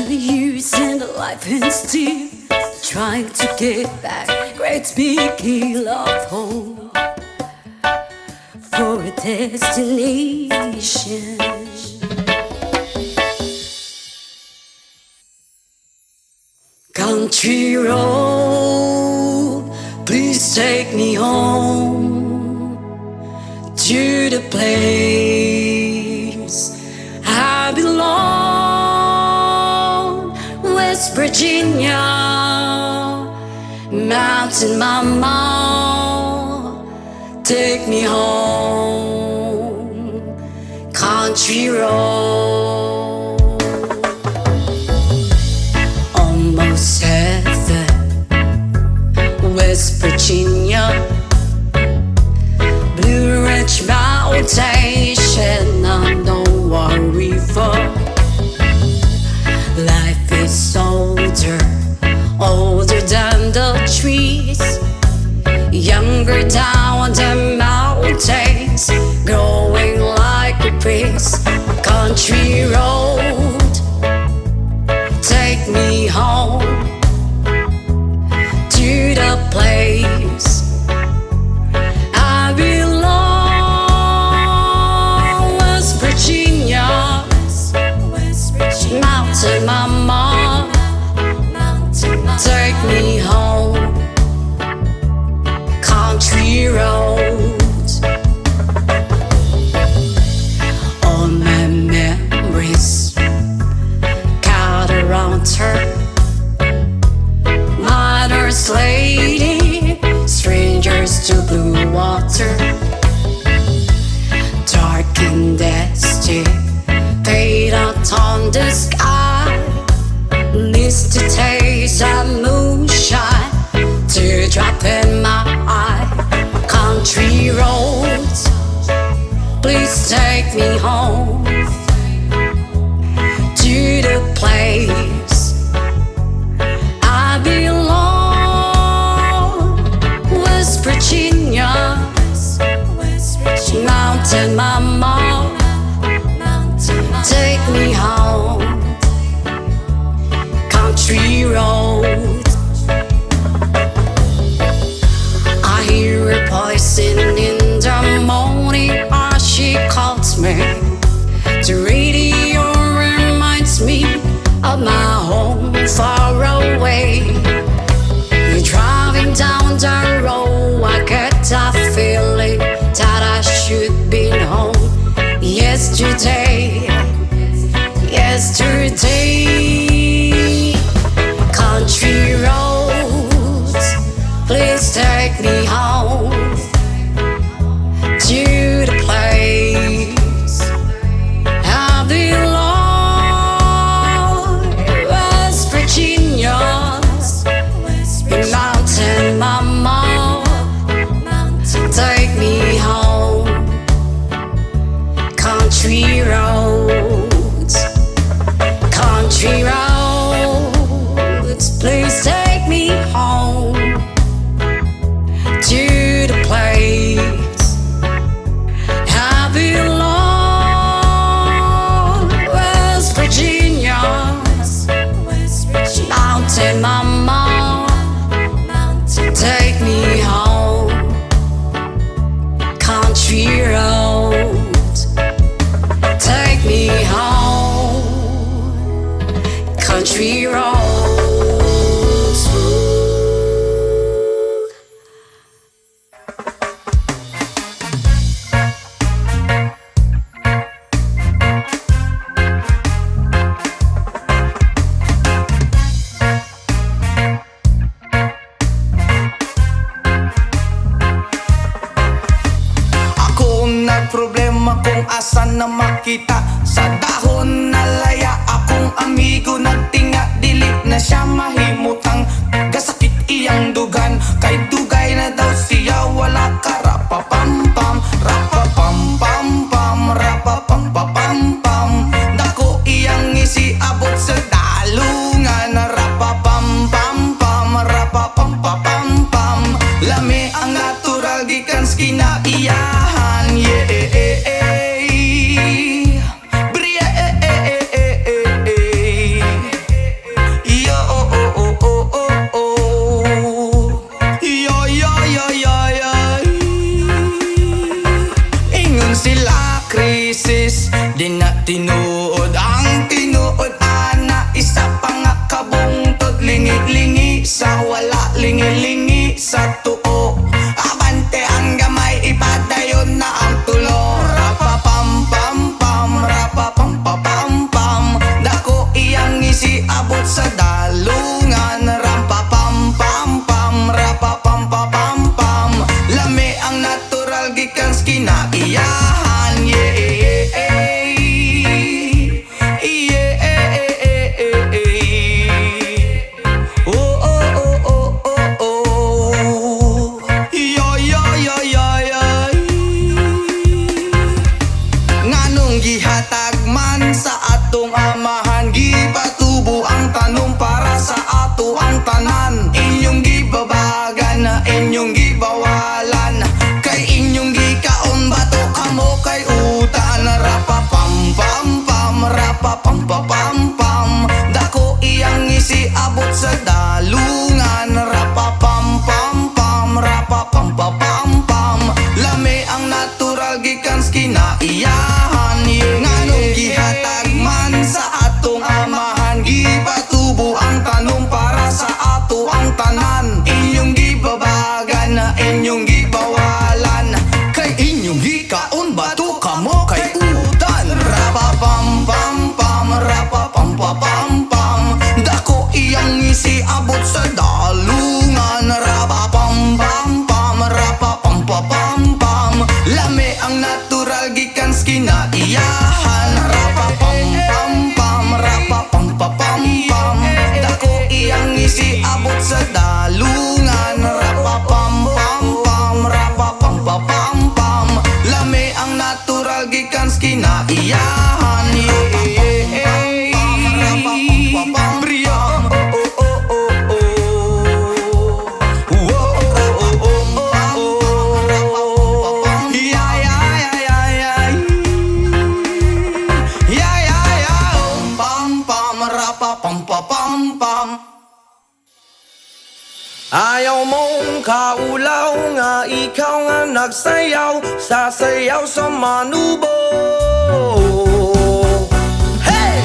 Speaker 3: Years in the life and still trying to get back great big hill of hope for a destination. Country road, please take me home to the place I belong. West Virginia, Mountain Mama, take me home. Country road, almost heaven. West Virginia, Blue Ridge Mountain, Shenandoah River. Life is older, older than the trees, younger down the mountain. mountains growing like a breeze. Country road, take me home to the place I belong. West Virginia, Mountain Mama, take me home. Country roads, all my memories gather around her. Mother's lady, strangers to blue water. Dark and dusty, fade out on the sky. Misty taste of moonshine, teardrop in my eye. Country roads, please take me home to the place I belong. West Virginia, Mountain Mama, take me home. Country roads, I hear a voice in the morning as she calls me. The radio reminds me of my home far away. You're driving down the road, I get that feeling that I should be home. Yesterday, country roads, please take me home to the place I belong. West Virginia, Mountain Mama, take me home. Country roads, country roads, please take me home to the place I belong. West Virginia, Mountain Mama, take me home. Country roads, take me home. Country roads.
Speaker 2: Ako nagproblema kung asan na makita. Sa dahon na laya akong amigo nagtinga. Dili na siya mahimutang gasakit iyang dugan. Kay dugay na daw siya wala ka. Rapapampam, rapapampampam, rapapampapampam. Dako iyang isiabot sa dalungan. Rapapampampam, rapapampapampam. Lami ang natural gikan sa kinaiyahan. Yeah, Bria, yo, oh, oh, oh, oh, oh, oh. Yo, yo, yo, yo, yo. Ingon sila krisis, di na tinuod ang tinuod. Ana, isa pa nga kabungtod. Lingi-lingi sa wala, lingi-lingi sa tuo. Abante ang gamay, ipadayon na ang tulo. Rapapampampam, rapapampapampam. Dako iyang isiabot sa dalungan. Rampapampampam, rapapampapampam. Lami ang natural gikan sa kinaiyahan. Yeah, oh, oh, oh, oh, oh, oh. Yo, yo, yo, yo, yo. Nganong gihatag man sa atong amahan. Gipatubo ang tanong para sa ato ang tanan. Inyong gibabagan na inyong gibawalan. Kay inyong gikaon ngisi abot sa dalungan. Rapa-pam-pam-pam, rapa-pam-pam-pam. Lami ang natural gikan sa kinaiyahan. Nganong gihatag man sa atong amahan. Gipatubo ang tanong para sa ato ang tanan. Inyong gibabagan na inyong gibawalan. Kay inyong gikaon bato kamo kay udan. Rapa-pam-pam-pam, rapa-pam-pam-pam. Dako iyang ngisi abot sa dalungan. Rapa-pam-pam-pam, rapa-pam-pam-pam. Lami ang natural gikan sa kinaiyahan. Rapa-pam-pam-pam, rapa-pam-pam-pam. Dako iyang ngisi abot sa dalungan. Rapa-pam-pam-pam, rapa-pam-pam-pam. Lami ang natural gikan sa kinaiyahan. Ayaw mong kaulaw nga ikaw nga nagsayaw, sasayaw sa manubo. Hey!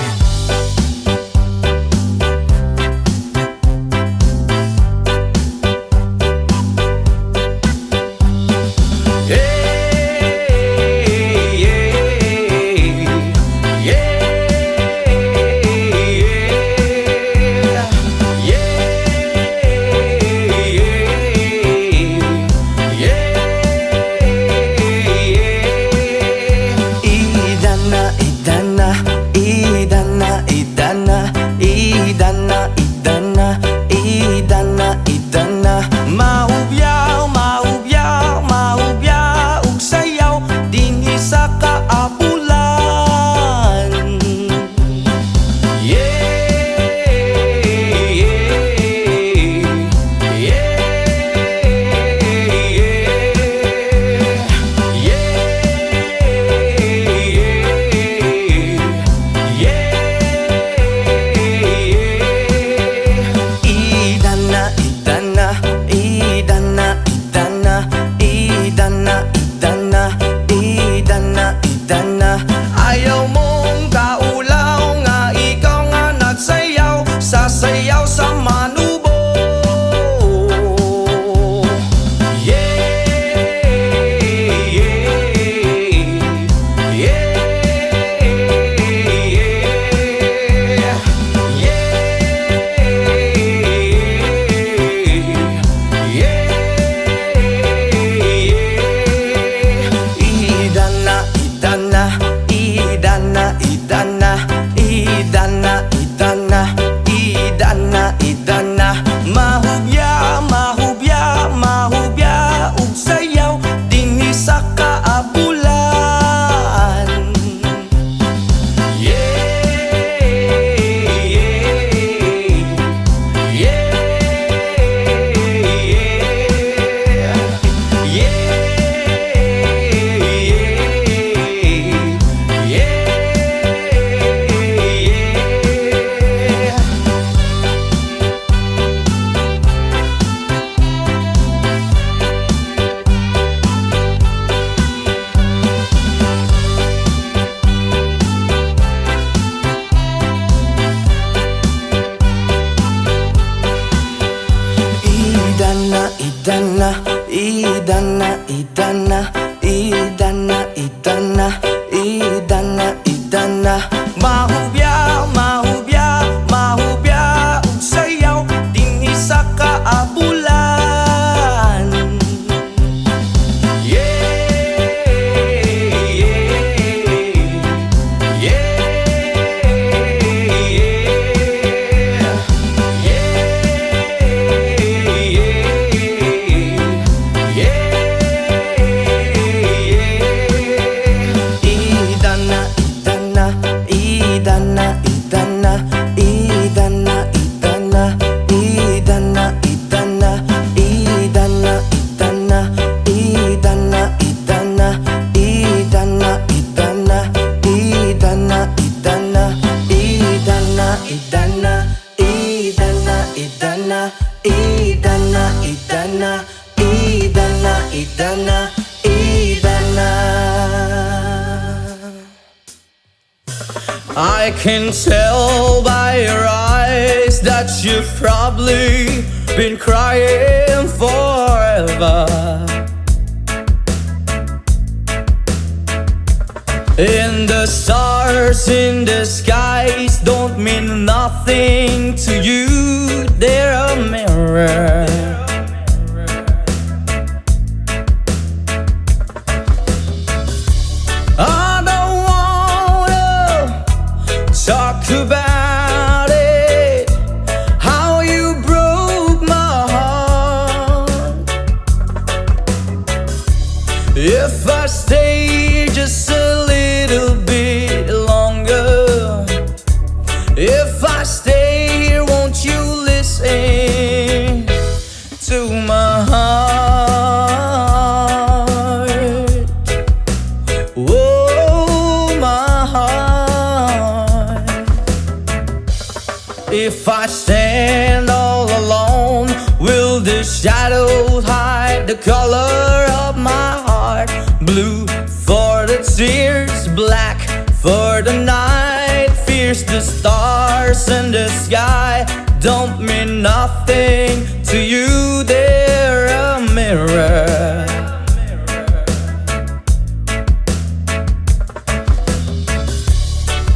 Speaker 1: idana, idana, idana, idana, idana, idana. I can tell by your eyes that you've probably been crying forever. And the stars in the skies don't mean nothing to you, they're a mirror. I don't wanna talk about it, how you broke my heart. If I stay just a little bit longer, if I stay here, won't you listen to my heart? Oh, my heart. If I stand all alone, will the shadows hide the color of my heart? Blue for the tears, black for the night. Fears the stars and the sky don't mean nothing to you, they're a mirror.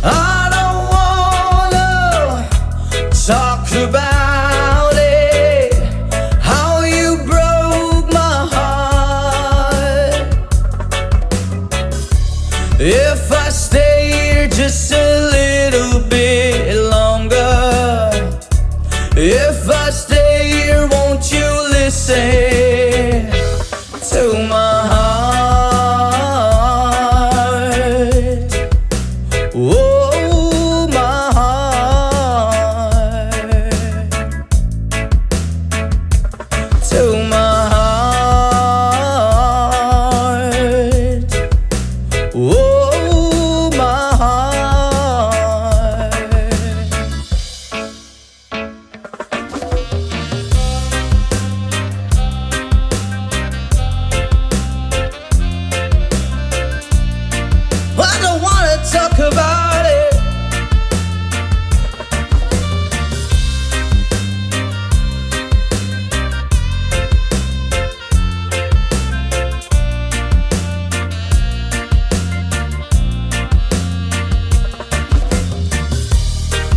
Speaker 1: I don't wanna talk about it, how you broke my heart. If I stay here just a little bit longer, if I stay here, won't you listen to my heart? Oh, my heart. To my heart. Oh, my heart. I don't wanna talk about it.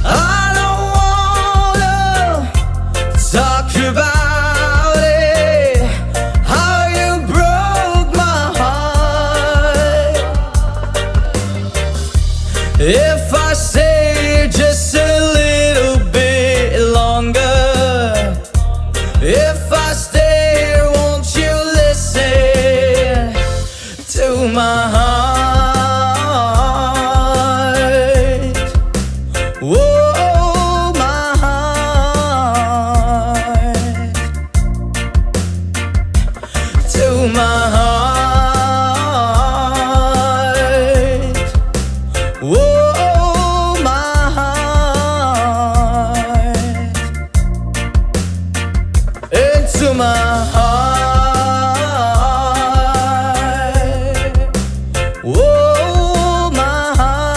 Speaker 1: I don't wanna talk about it, how you broke my heart. If I stay just a little bit longer, if I stay here, won't you listen to my heart? Whoa, my heart. To my heart. Whoa, my heart. Into my heart. Whoa, my heart.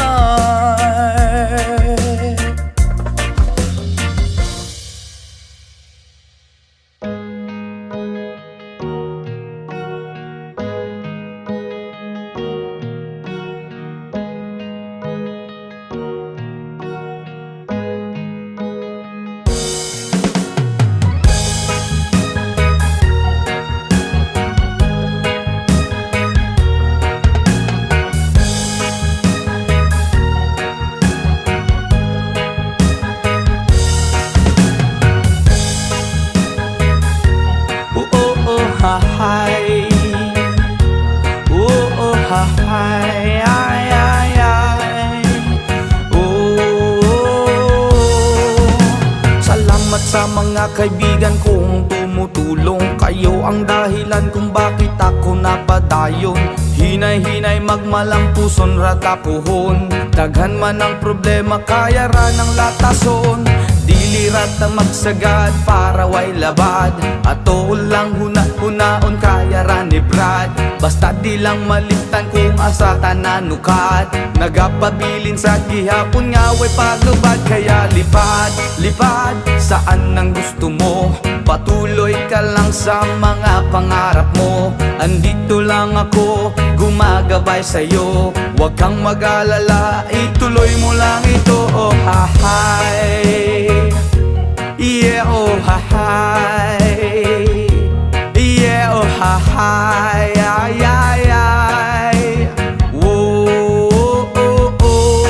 Speaker 1: Hi. Oh, hi. Ay, ay, ay. Oh. Salamat sa mga kaibigan kong tumutulong. Kayo ang dahilan kung bakit ako napadayon. Hinay-hinay magmalampuson ratapuhon. Daghan man ang problema kaya ra ng latason. Di
Speaker 2: Dilirat na magsagad para way labad. Ato lang hunaon kaya rani brad. Basta di lang malimtan kung asa tananukat. Nagapabilin sa gihapon nga way paglubad. Kaya lipad, lipad, saan ang gusto mo? Patuloy ka lang sa mga pangarap mo. Andito lang ako, gumagabay sa'yo. Huwag kang mag-alala, ituloy mo lang ito. Oh hahay, yeah oh hahay, yeah oh hahay, ay ay ay. Whoa, oh, oh, oh.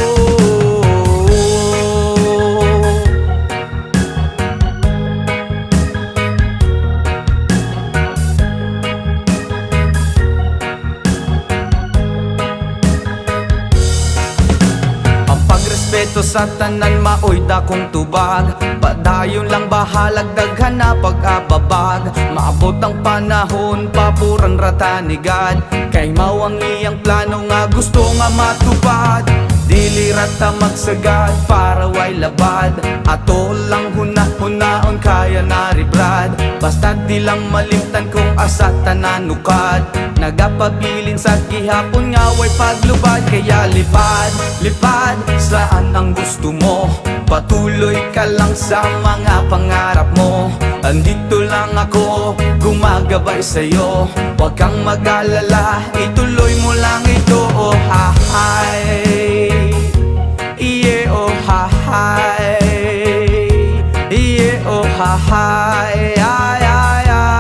Speaker 2: Ang pagrespeto sa tanan maoy dakong tubag. Padayon lang bahalag daghan na pag-ababag. Maabot ang panahon papuran ratanigad. Kay mao ang iyang plano nga gusto nga matupad. Dilirat ta magsagad para way labad. Ato lang hunaon kaya naribrad. Basta di lang malimtan kung asa tananukad. Nagapabilin sa gihapon nga way paglubad. Kaya lipad, lipad, saan ang gusto mo? Patuloy ka lang sa mga pangarap mo. Andito lang ako, gumagabay sa'yo. Huwag kang mag-alala, ituloy mo lang ito. Oh hahay, yeah oh hahay, yeah oh hahay, ay ay ay.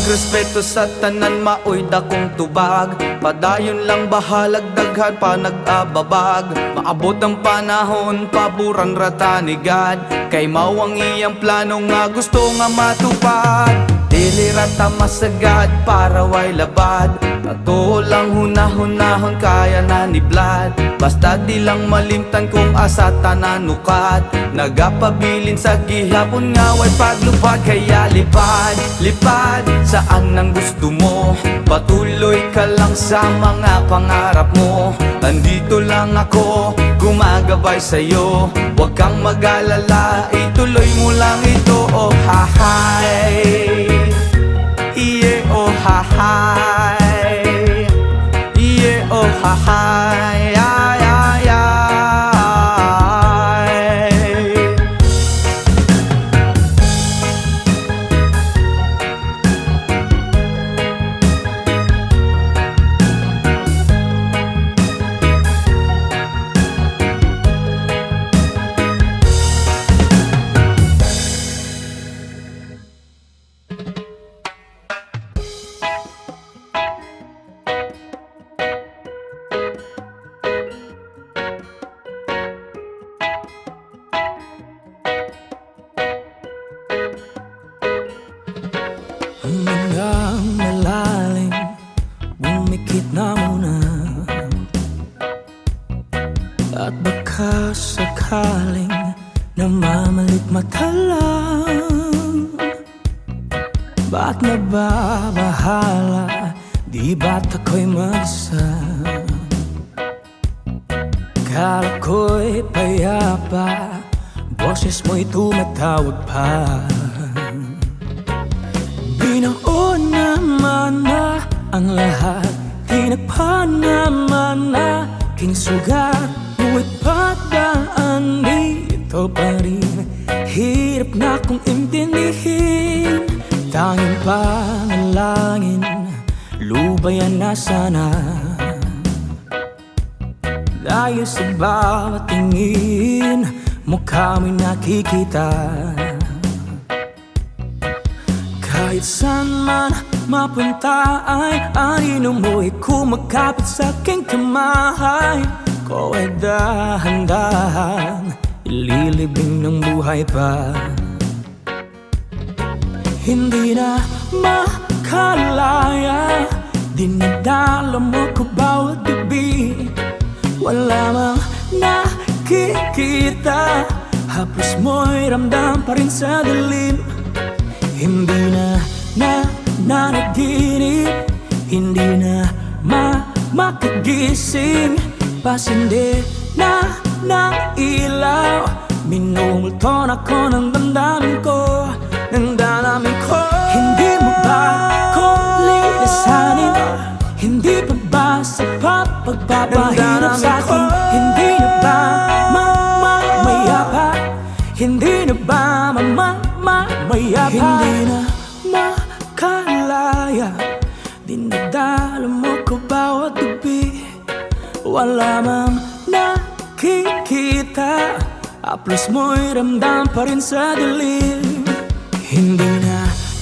Speaker 2: Respeto sa tanan maoy dakong tubag. Padayon lang bahalag daghan pa nag-ababag. Maabot ang panahon paburan ratanigad. Kay mao ang iyang plano nga gusto nga matupad. Dilirat ta masagad para way labad. Ato lang hunahon kaya naniblad. Basta di lang malimtan kung asa tananukat. Nagapabilin sa gihapon nga way paglupad. Kaya lipad, lipad, saan ang gusto mo? Patuloy ka lang sa mga pangarap mo. Andito lang ako, gumagabay sa'yo. Huwag kang mag-alala, ituloy mo lang ito. Oh hahay, yeah oh hahay, yeah oh hahay, ay ay ay.
Speaker 5: Ang mga malalim, bumikit na muna. At baka sakaling namamalit mata lang. Ba't nababahala, di ba't ako'y mag-isa? Kala ko'y payapa, boses mo'y tumatawag pa. Binaon naman na ang lahat, tinagpa naman na king sugat. Ngunit padaan dito pa rin, hirap na kong intindihin. Tanging panalangin, lubayan na sana. Dahil sa bawat tingin, mukha mo'y nakikita. Kahit saan man mapunta ay anino mo'y kumakapit sa aking kamay. Ko ay dahan-dahan ililibing ng buhay pa. Hindi na makalaya, dinadala mo ko bawat gabi. Wala mang nakikita. Haplos mo'y ramdam pa rin sa dilim. Hindi na nanaginip, hindi na makagising. Pasindi na ng ilaw, minumulton ako ng damdamin ko, ng damdamin ko. Hindi mo ba ako lilisanin? Hindi pa ba sapat pagpapahirap sa'kin? Hindi na ba mamayapa? Hindi na ba mamayapa? Hindi na makalaya, dinadala mo ko bawat gabi. Wala mang nakikita, haplos mo'y ramdam pa rin sa dilim. Hindi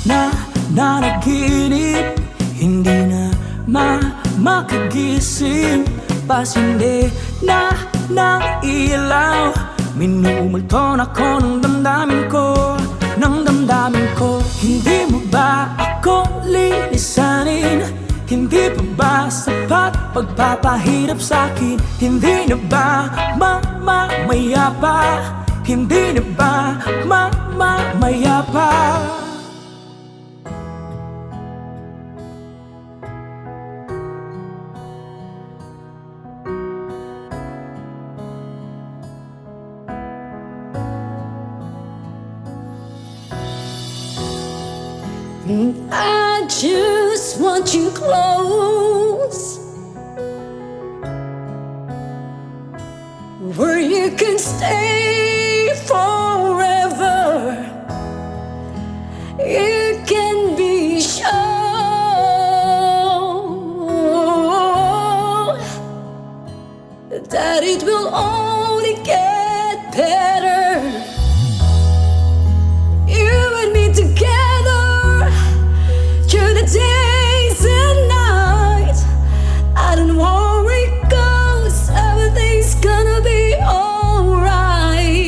Speaker 5: na nanaginip, hindi na makagising. Pasindi na ng ilaw, minumulton ako ng damdamin ko, ng damdamin ko. Hindi mo ba ako lilisanin? Hindi pa ba sapat pagpapahirap sa'kin? Hindi na ba mamayapa? Hindi na ba mamayapa?
Speaker 3: I just want you close, where you can stay forever. You can be sure that it will only get better. You and me together through the days and nights. I don't worry, 'cause everything's gonna be alright.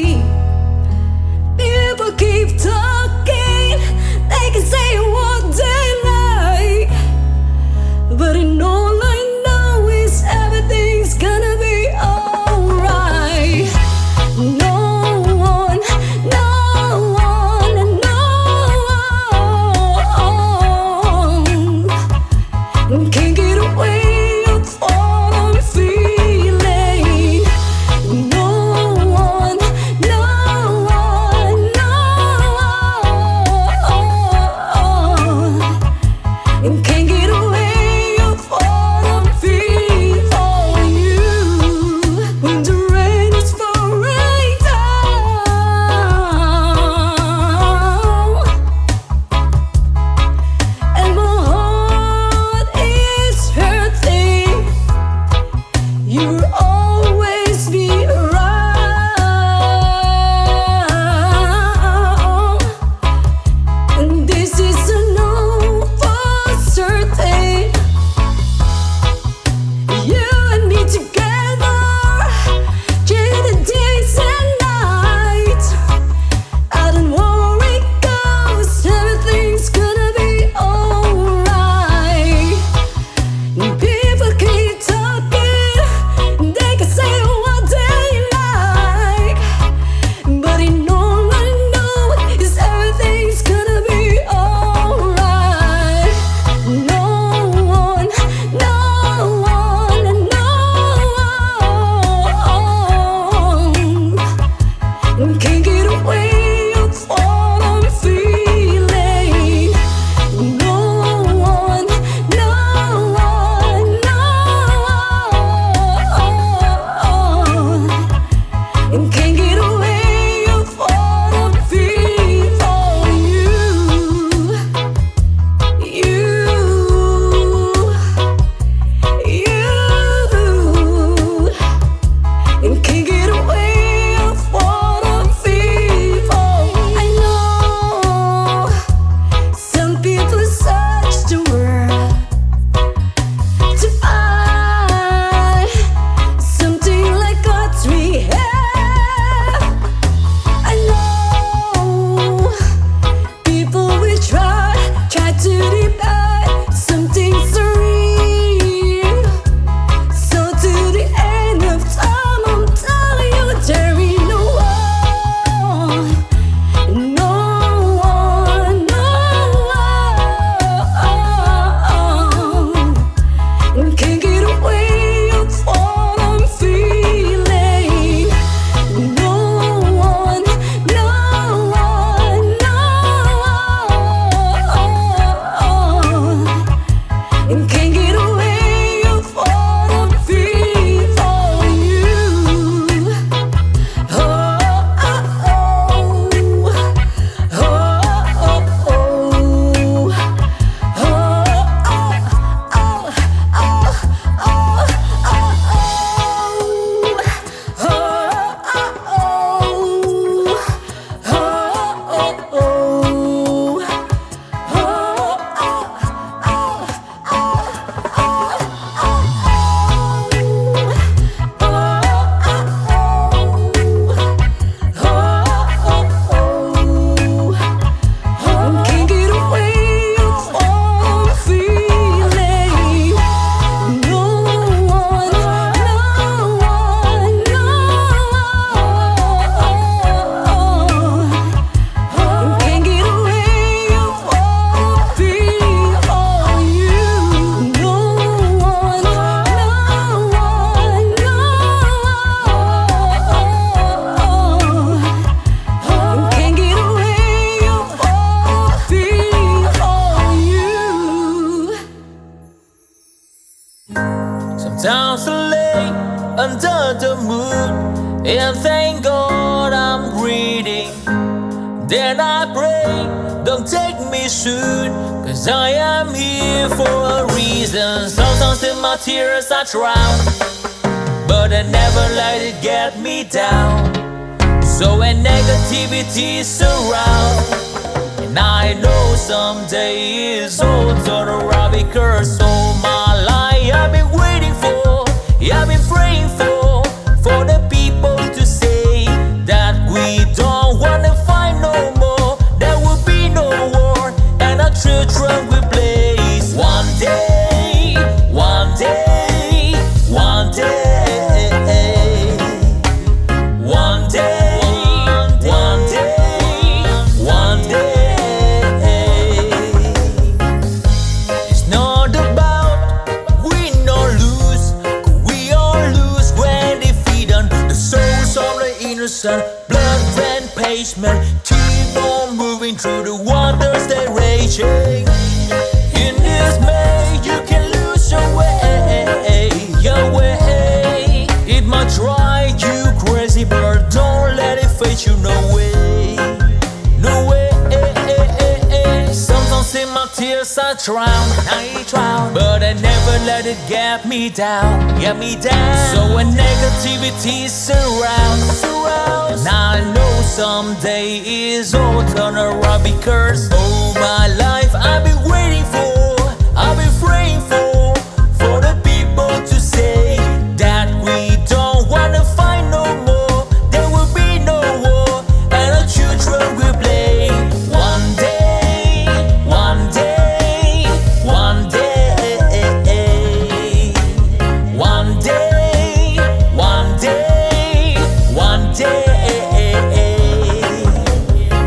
Speaker 4: Lord I'm reading. Then I pray, don't take me soon, 'cause I am here for a reason. Sometimes in my tears I drown, but I never let it get me down. So when negativity surround, and I know someday it's all turn around, because all my life I've been waiting for, I've been praying for the people to say that we don't wanna fight no more. There will be no war, and our children will blaze. One day, one day, one day, one day, one day, one day. It's not about win or lose, 'cause we all lose when defeat on the souls of the innocent. Blood red pavement, keep on moving through the waters they raging. In this maze you can lose your way, your way. It might drive you crazy, but don't let it face you. No way, no way. Sometimes in my tears I drown, but I never let it get me down, So when negativity surrounds, now I know someday it's all turn around, because all my life I've been waiting for, I've been praying for the people to say that we don't wanna fight no more. There will be no war, and our children will play. One day, one day, one day, one day, one day, one day.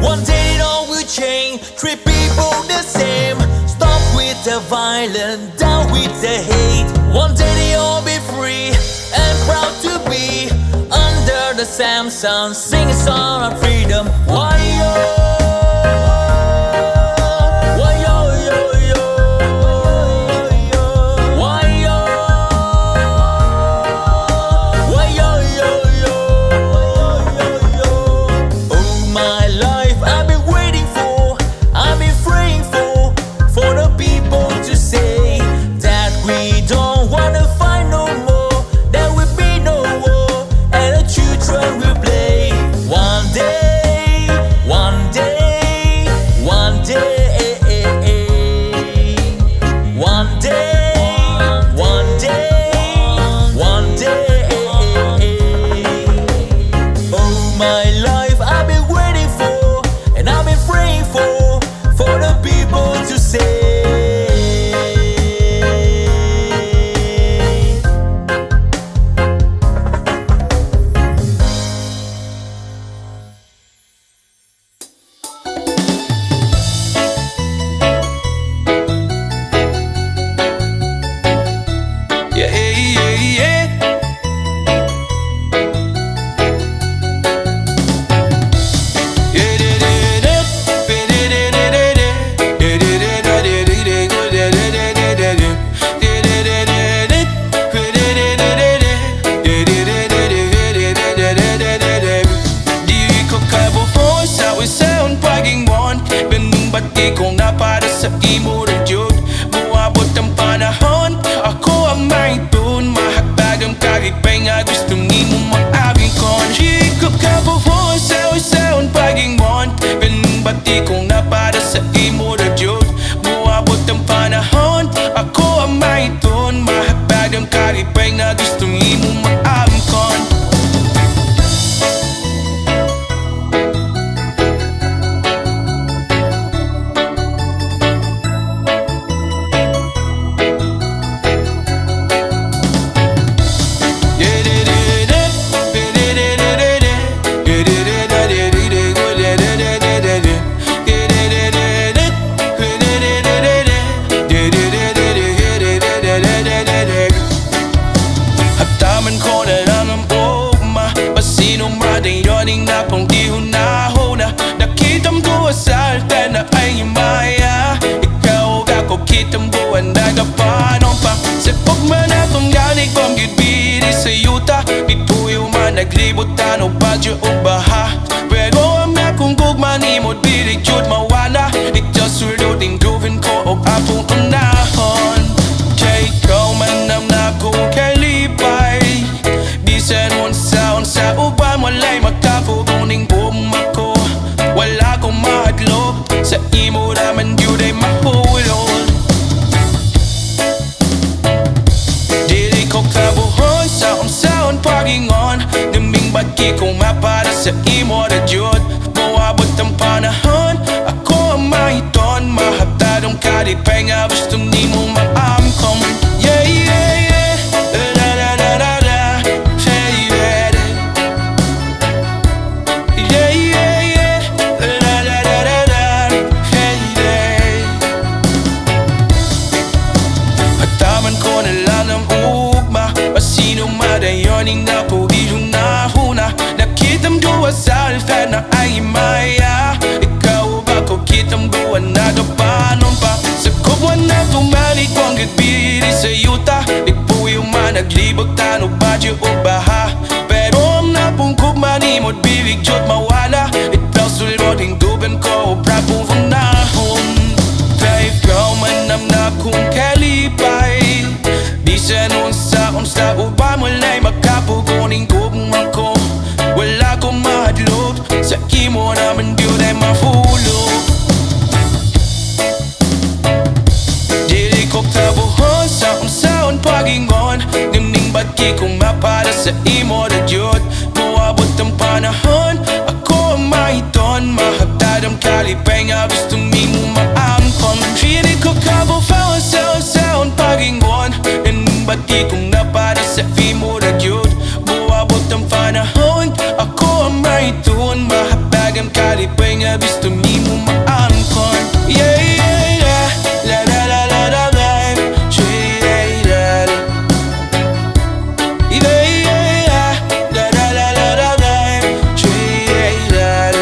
Speaker 4: One day it all will change, treat people the same. Stop with the violence, down with the hate. One day they all be free and proud to be under the same sun, sing a song of freedom. Why yo? Why yo yo yo? Why yo? Why yo yo yo? All my life I've been waiting for, I've been praying for the people to say that we don't wanna fight no more. There will be no war, and the children will play. One day, one day, one day, one day, one day, one day. All my life I've been waiting for, and I've been praying for the people to say.
Speaker 2: Yeah, yeah, yeah. Di ko kabuo sa isang pagingmon, binumbati kong na para sa imo rin yun. Buwabot ang panahon, ako ang may tun. Mahagpag ang karipay nga gustong imo mag-abing kon. Di ko kabuo sa isang pagingmon, binumbati kong na para sa imo rin yun. Buwabot ang panahon, ako ang may tun. Mahagpag ang karipay nga gustong imo mag-abing kon. Hataman ko na lang ang ugma, pasinong rating yoning na pang ihunahuna. Nakitam ko asalta na ay maya, ikaw ako kitam buwan nagapanon pa. Sa pagman akong galing kong gibiri sa yuta, dituyo man nagli
Speaker 6: Ilibutan o badyo o baha Pero ang akong gugma ni mo't bilig yun mawala Ikaw sulod gawin ko o apong unahon Kay ikaw manam na kong kalipay Bisan unsa uban walay makapuguning buma ko Wala kong mahadlok sa imo naman yun ay mahulog Dili ko kabuhon sa unsaon pagingon Naming bagi kong mapada sa imo na jud Mawabot ang panahon Ako ang mahiton Mahatadong kalipay nga gusto ni mo maamkom Yeah, yeah, yeah La la la la la Yeah, yeah Yeah, yeah, yeah La la la la la Yeah, yeah Hataman ko na lang ang ugma Masino madayoning na po ilong nahuna Nakitang duwa sa alfan na ay maya Ikaw ba ko kitang buwan na kapanon pa Sa kubwan na tumalik kong gitbiri sa yuta Ipuyo man naglibot tano badyo o baha Pero ang napungkog manimod bibig jod mawala Ikaw sulod hingdugan ko o prapong funahon Kaya ikaw manam na kong kalipay Bisan unsa uba mulay makapuguning gugma ko Wala kong mahadlok sa imo naman yun ay mahulog Dili ko kabuhon sa unsaon pagingon Ning bagi kong mapada sa imo na yun Mawabot ang panahon Ako ang mahiton Mahatad ang kalipay nga gusto ni mo maamkon Dili ko kabuhon sa unsaon pagingon Ning bagi kong napada sa imo na yun Mawabot ang panahon Ako ang mahiton Mahatag ang kalipay nga gusto ni mo maamkon Yeah, yeah, yeah La la la la la la Yeah, yeah, yeah Yeah, yeah, yeah La la la la la la Yeah, yeah, yeah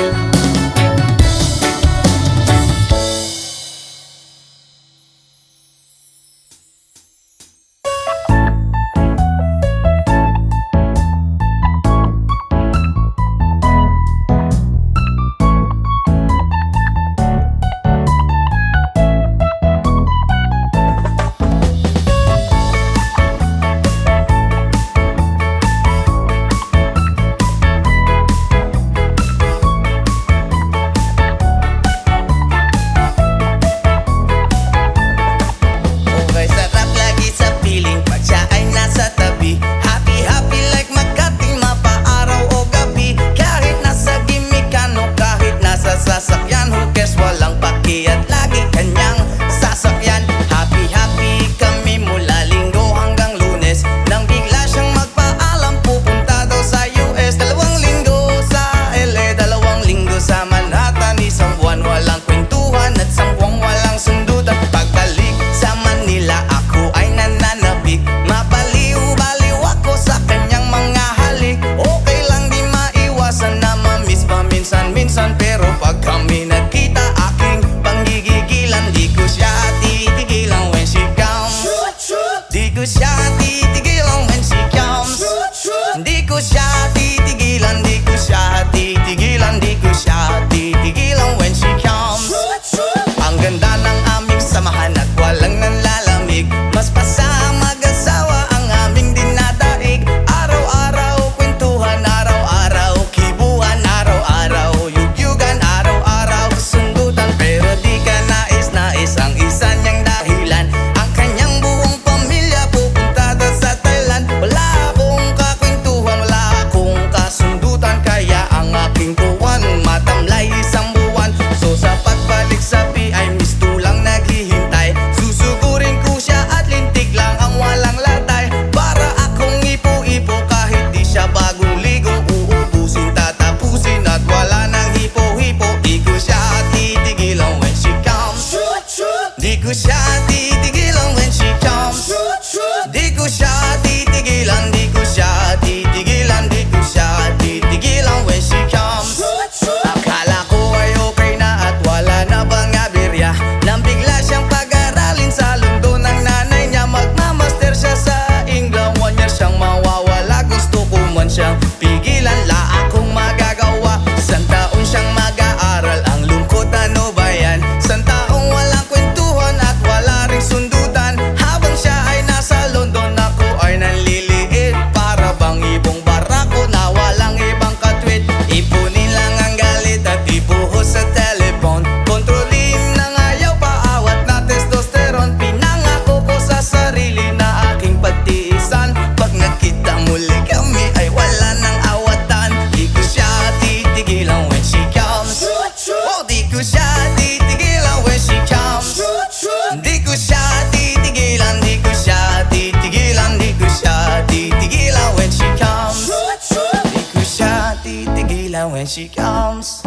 Speaker 6: titigilan when she comes.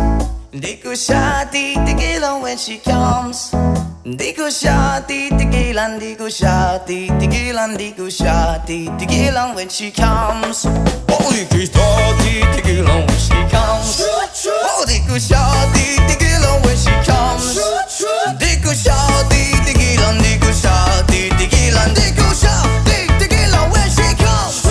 Speaker 6: Hindi ko siya titigilan when she comes. Di ko siya titigilan, di ko siya titigilan, di ko siya titigilan when she comes. Oh, di ko siya titigilan when she comes. Oh, di ko siya titigilan when she comes. Di ko siya titigilan, di ko siya titigilan, di ko siya titigilan when she comes.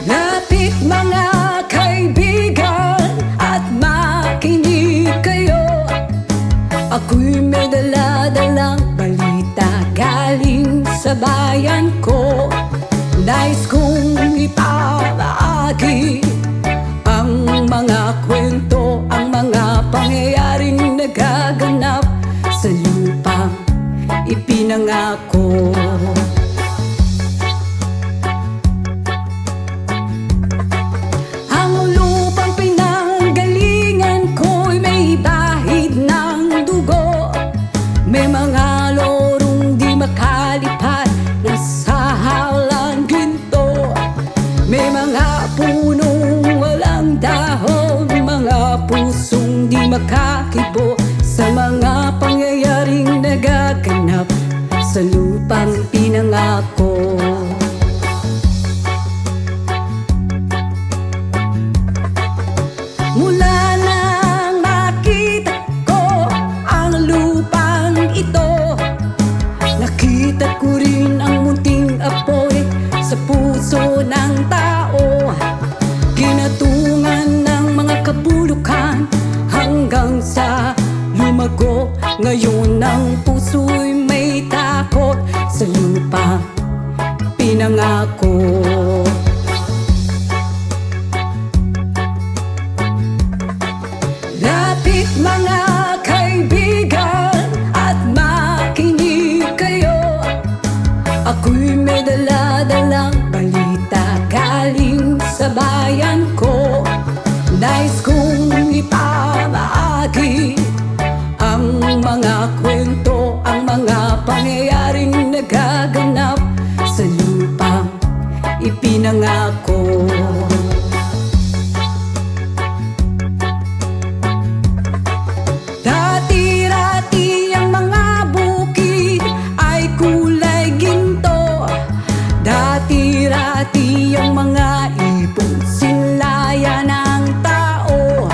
Speaker 3: Lapit mga kaibigan at makinig kayo. Ako'y may dala-dalang balita galing sa bayan ko. Nais kong ipabahagi ang mga kwento, ang mga pangyayaring nagaganap sa lupang ipinangako. Ang lupang pinanggalingan ko'y may bahid ng dugo. May mga lorong di makalipad na sa halang ginto. May mga punong walang dahon, mga pusong di makakibo sa mga pangyayaring nagaganap sa lupang pinangako. Mula nang makita ko ang lupang ito, nakita ko rin ang munting apoy sa puso ng tao. Kinatungan ng mga kabulukan hanggang sa lumago. Ngayon ang puso'y may takot sa lupang pinangako. Lapit mga kaibigan at makinig kayo. Ako'y may dala-dalang balita galing sa bayan ko. Nais kong ipabahagi ang mga kwento, ang mga pangyayaring nagaganap sa lupang ipinangako. Dati-rati ang mga bukid ay kulay ginto. Dati-rati ang mga ibon sinlayan ng tao.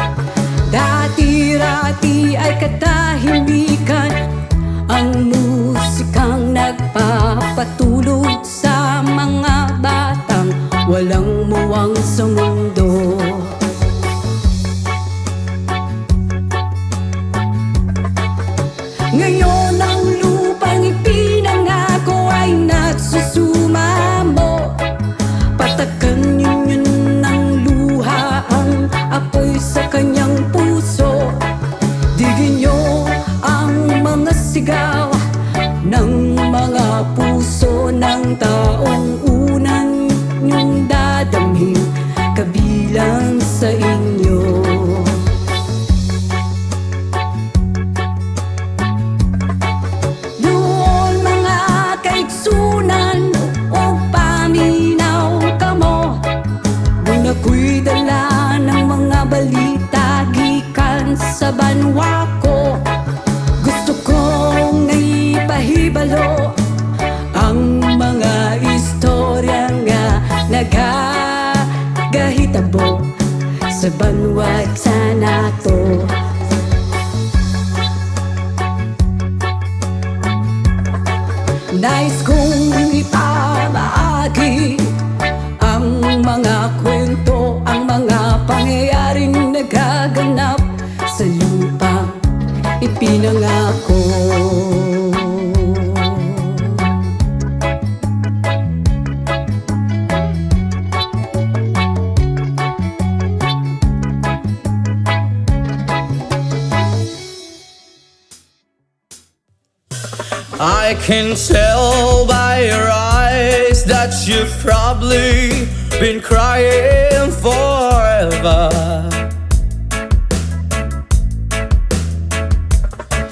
Speaker 3: Dati-rati ay katahimikan ang musikang nagpapatulog sa mga batang walang muwang sa mundo. Ngayon ang lupang ipinangako ay nagsusumamo. Patakan ninyo ng luha ang apoy sa kanyang puso. Digin nyo ang mga sigaw ng mga puso ng taong unan nyong dadamhin kabilang sa inyo. Doon mga kaigsunan o paminaw kamo. Doon ako'y dala ng mga balita gikan sa banwa ko. Gusto kong ipahibalo ang mga istorya nga nagagahitabo sa banwa sa nato. Nais kong ipabahagi ang mga kwento, ang mga pangyayaring nagaganap sa lupang ipinangako.
Speaker 1: I can tell by your eyes that you've probably
Speaker 2: been crying forever.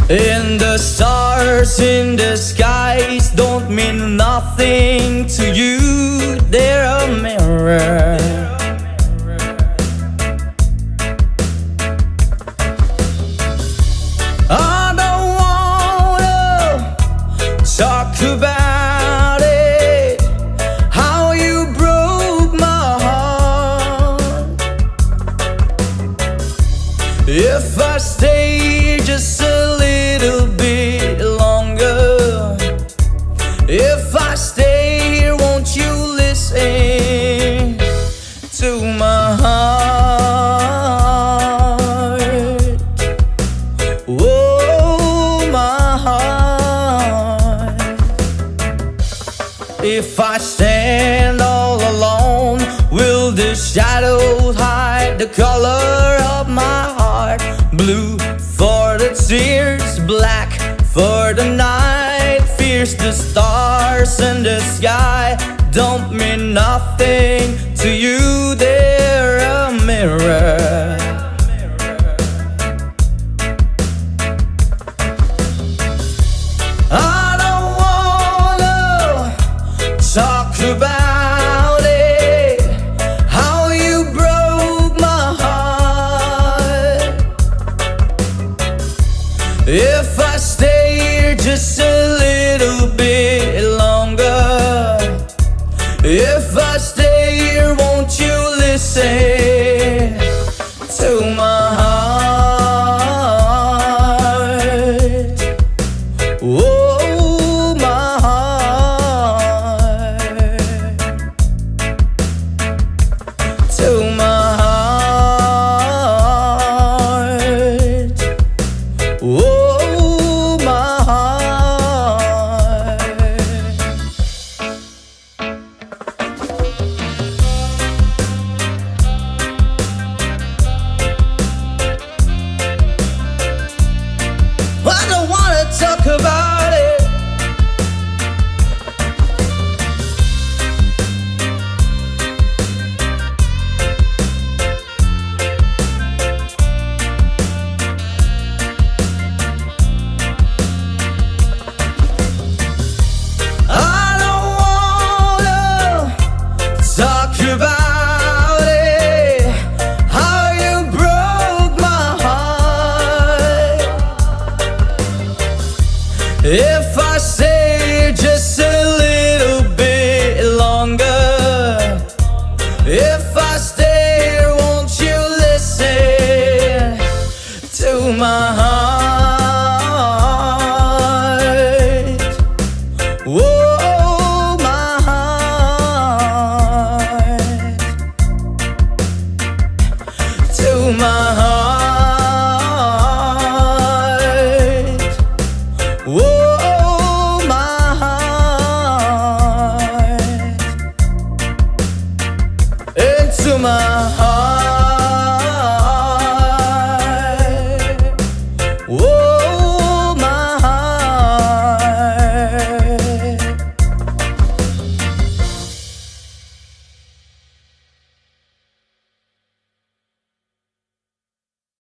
Speaker 2: And the stars in the skies don't mean nothing to you. They're a mirror. I don't wanna talk about it, how you broke my heart. If I stay just a little bit longer, if I stay here, won't you listen to my heart? Oh, my heart. If I stand all alone, will the shadows hide the color of my heart? Blue for the tears, black for the night. Fears the stars and the sky don't mean nothing to you. They're a mirror. I don't wanna talk about it, how you broke my heart. If I stay here just a little bit longer, if I stay here, won't you listen to my heart? Oh, my heart. To my heart. Oh, my heart. I don't wanna talk about it. I don't wanna talk about it, how you broke my heart. If I stay just a little bit longer, if I stay here, won't you listen to my heart? Whoa, my heart. To my heart.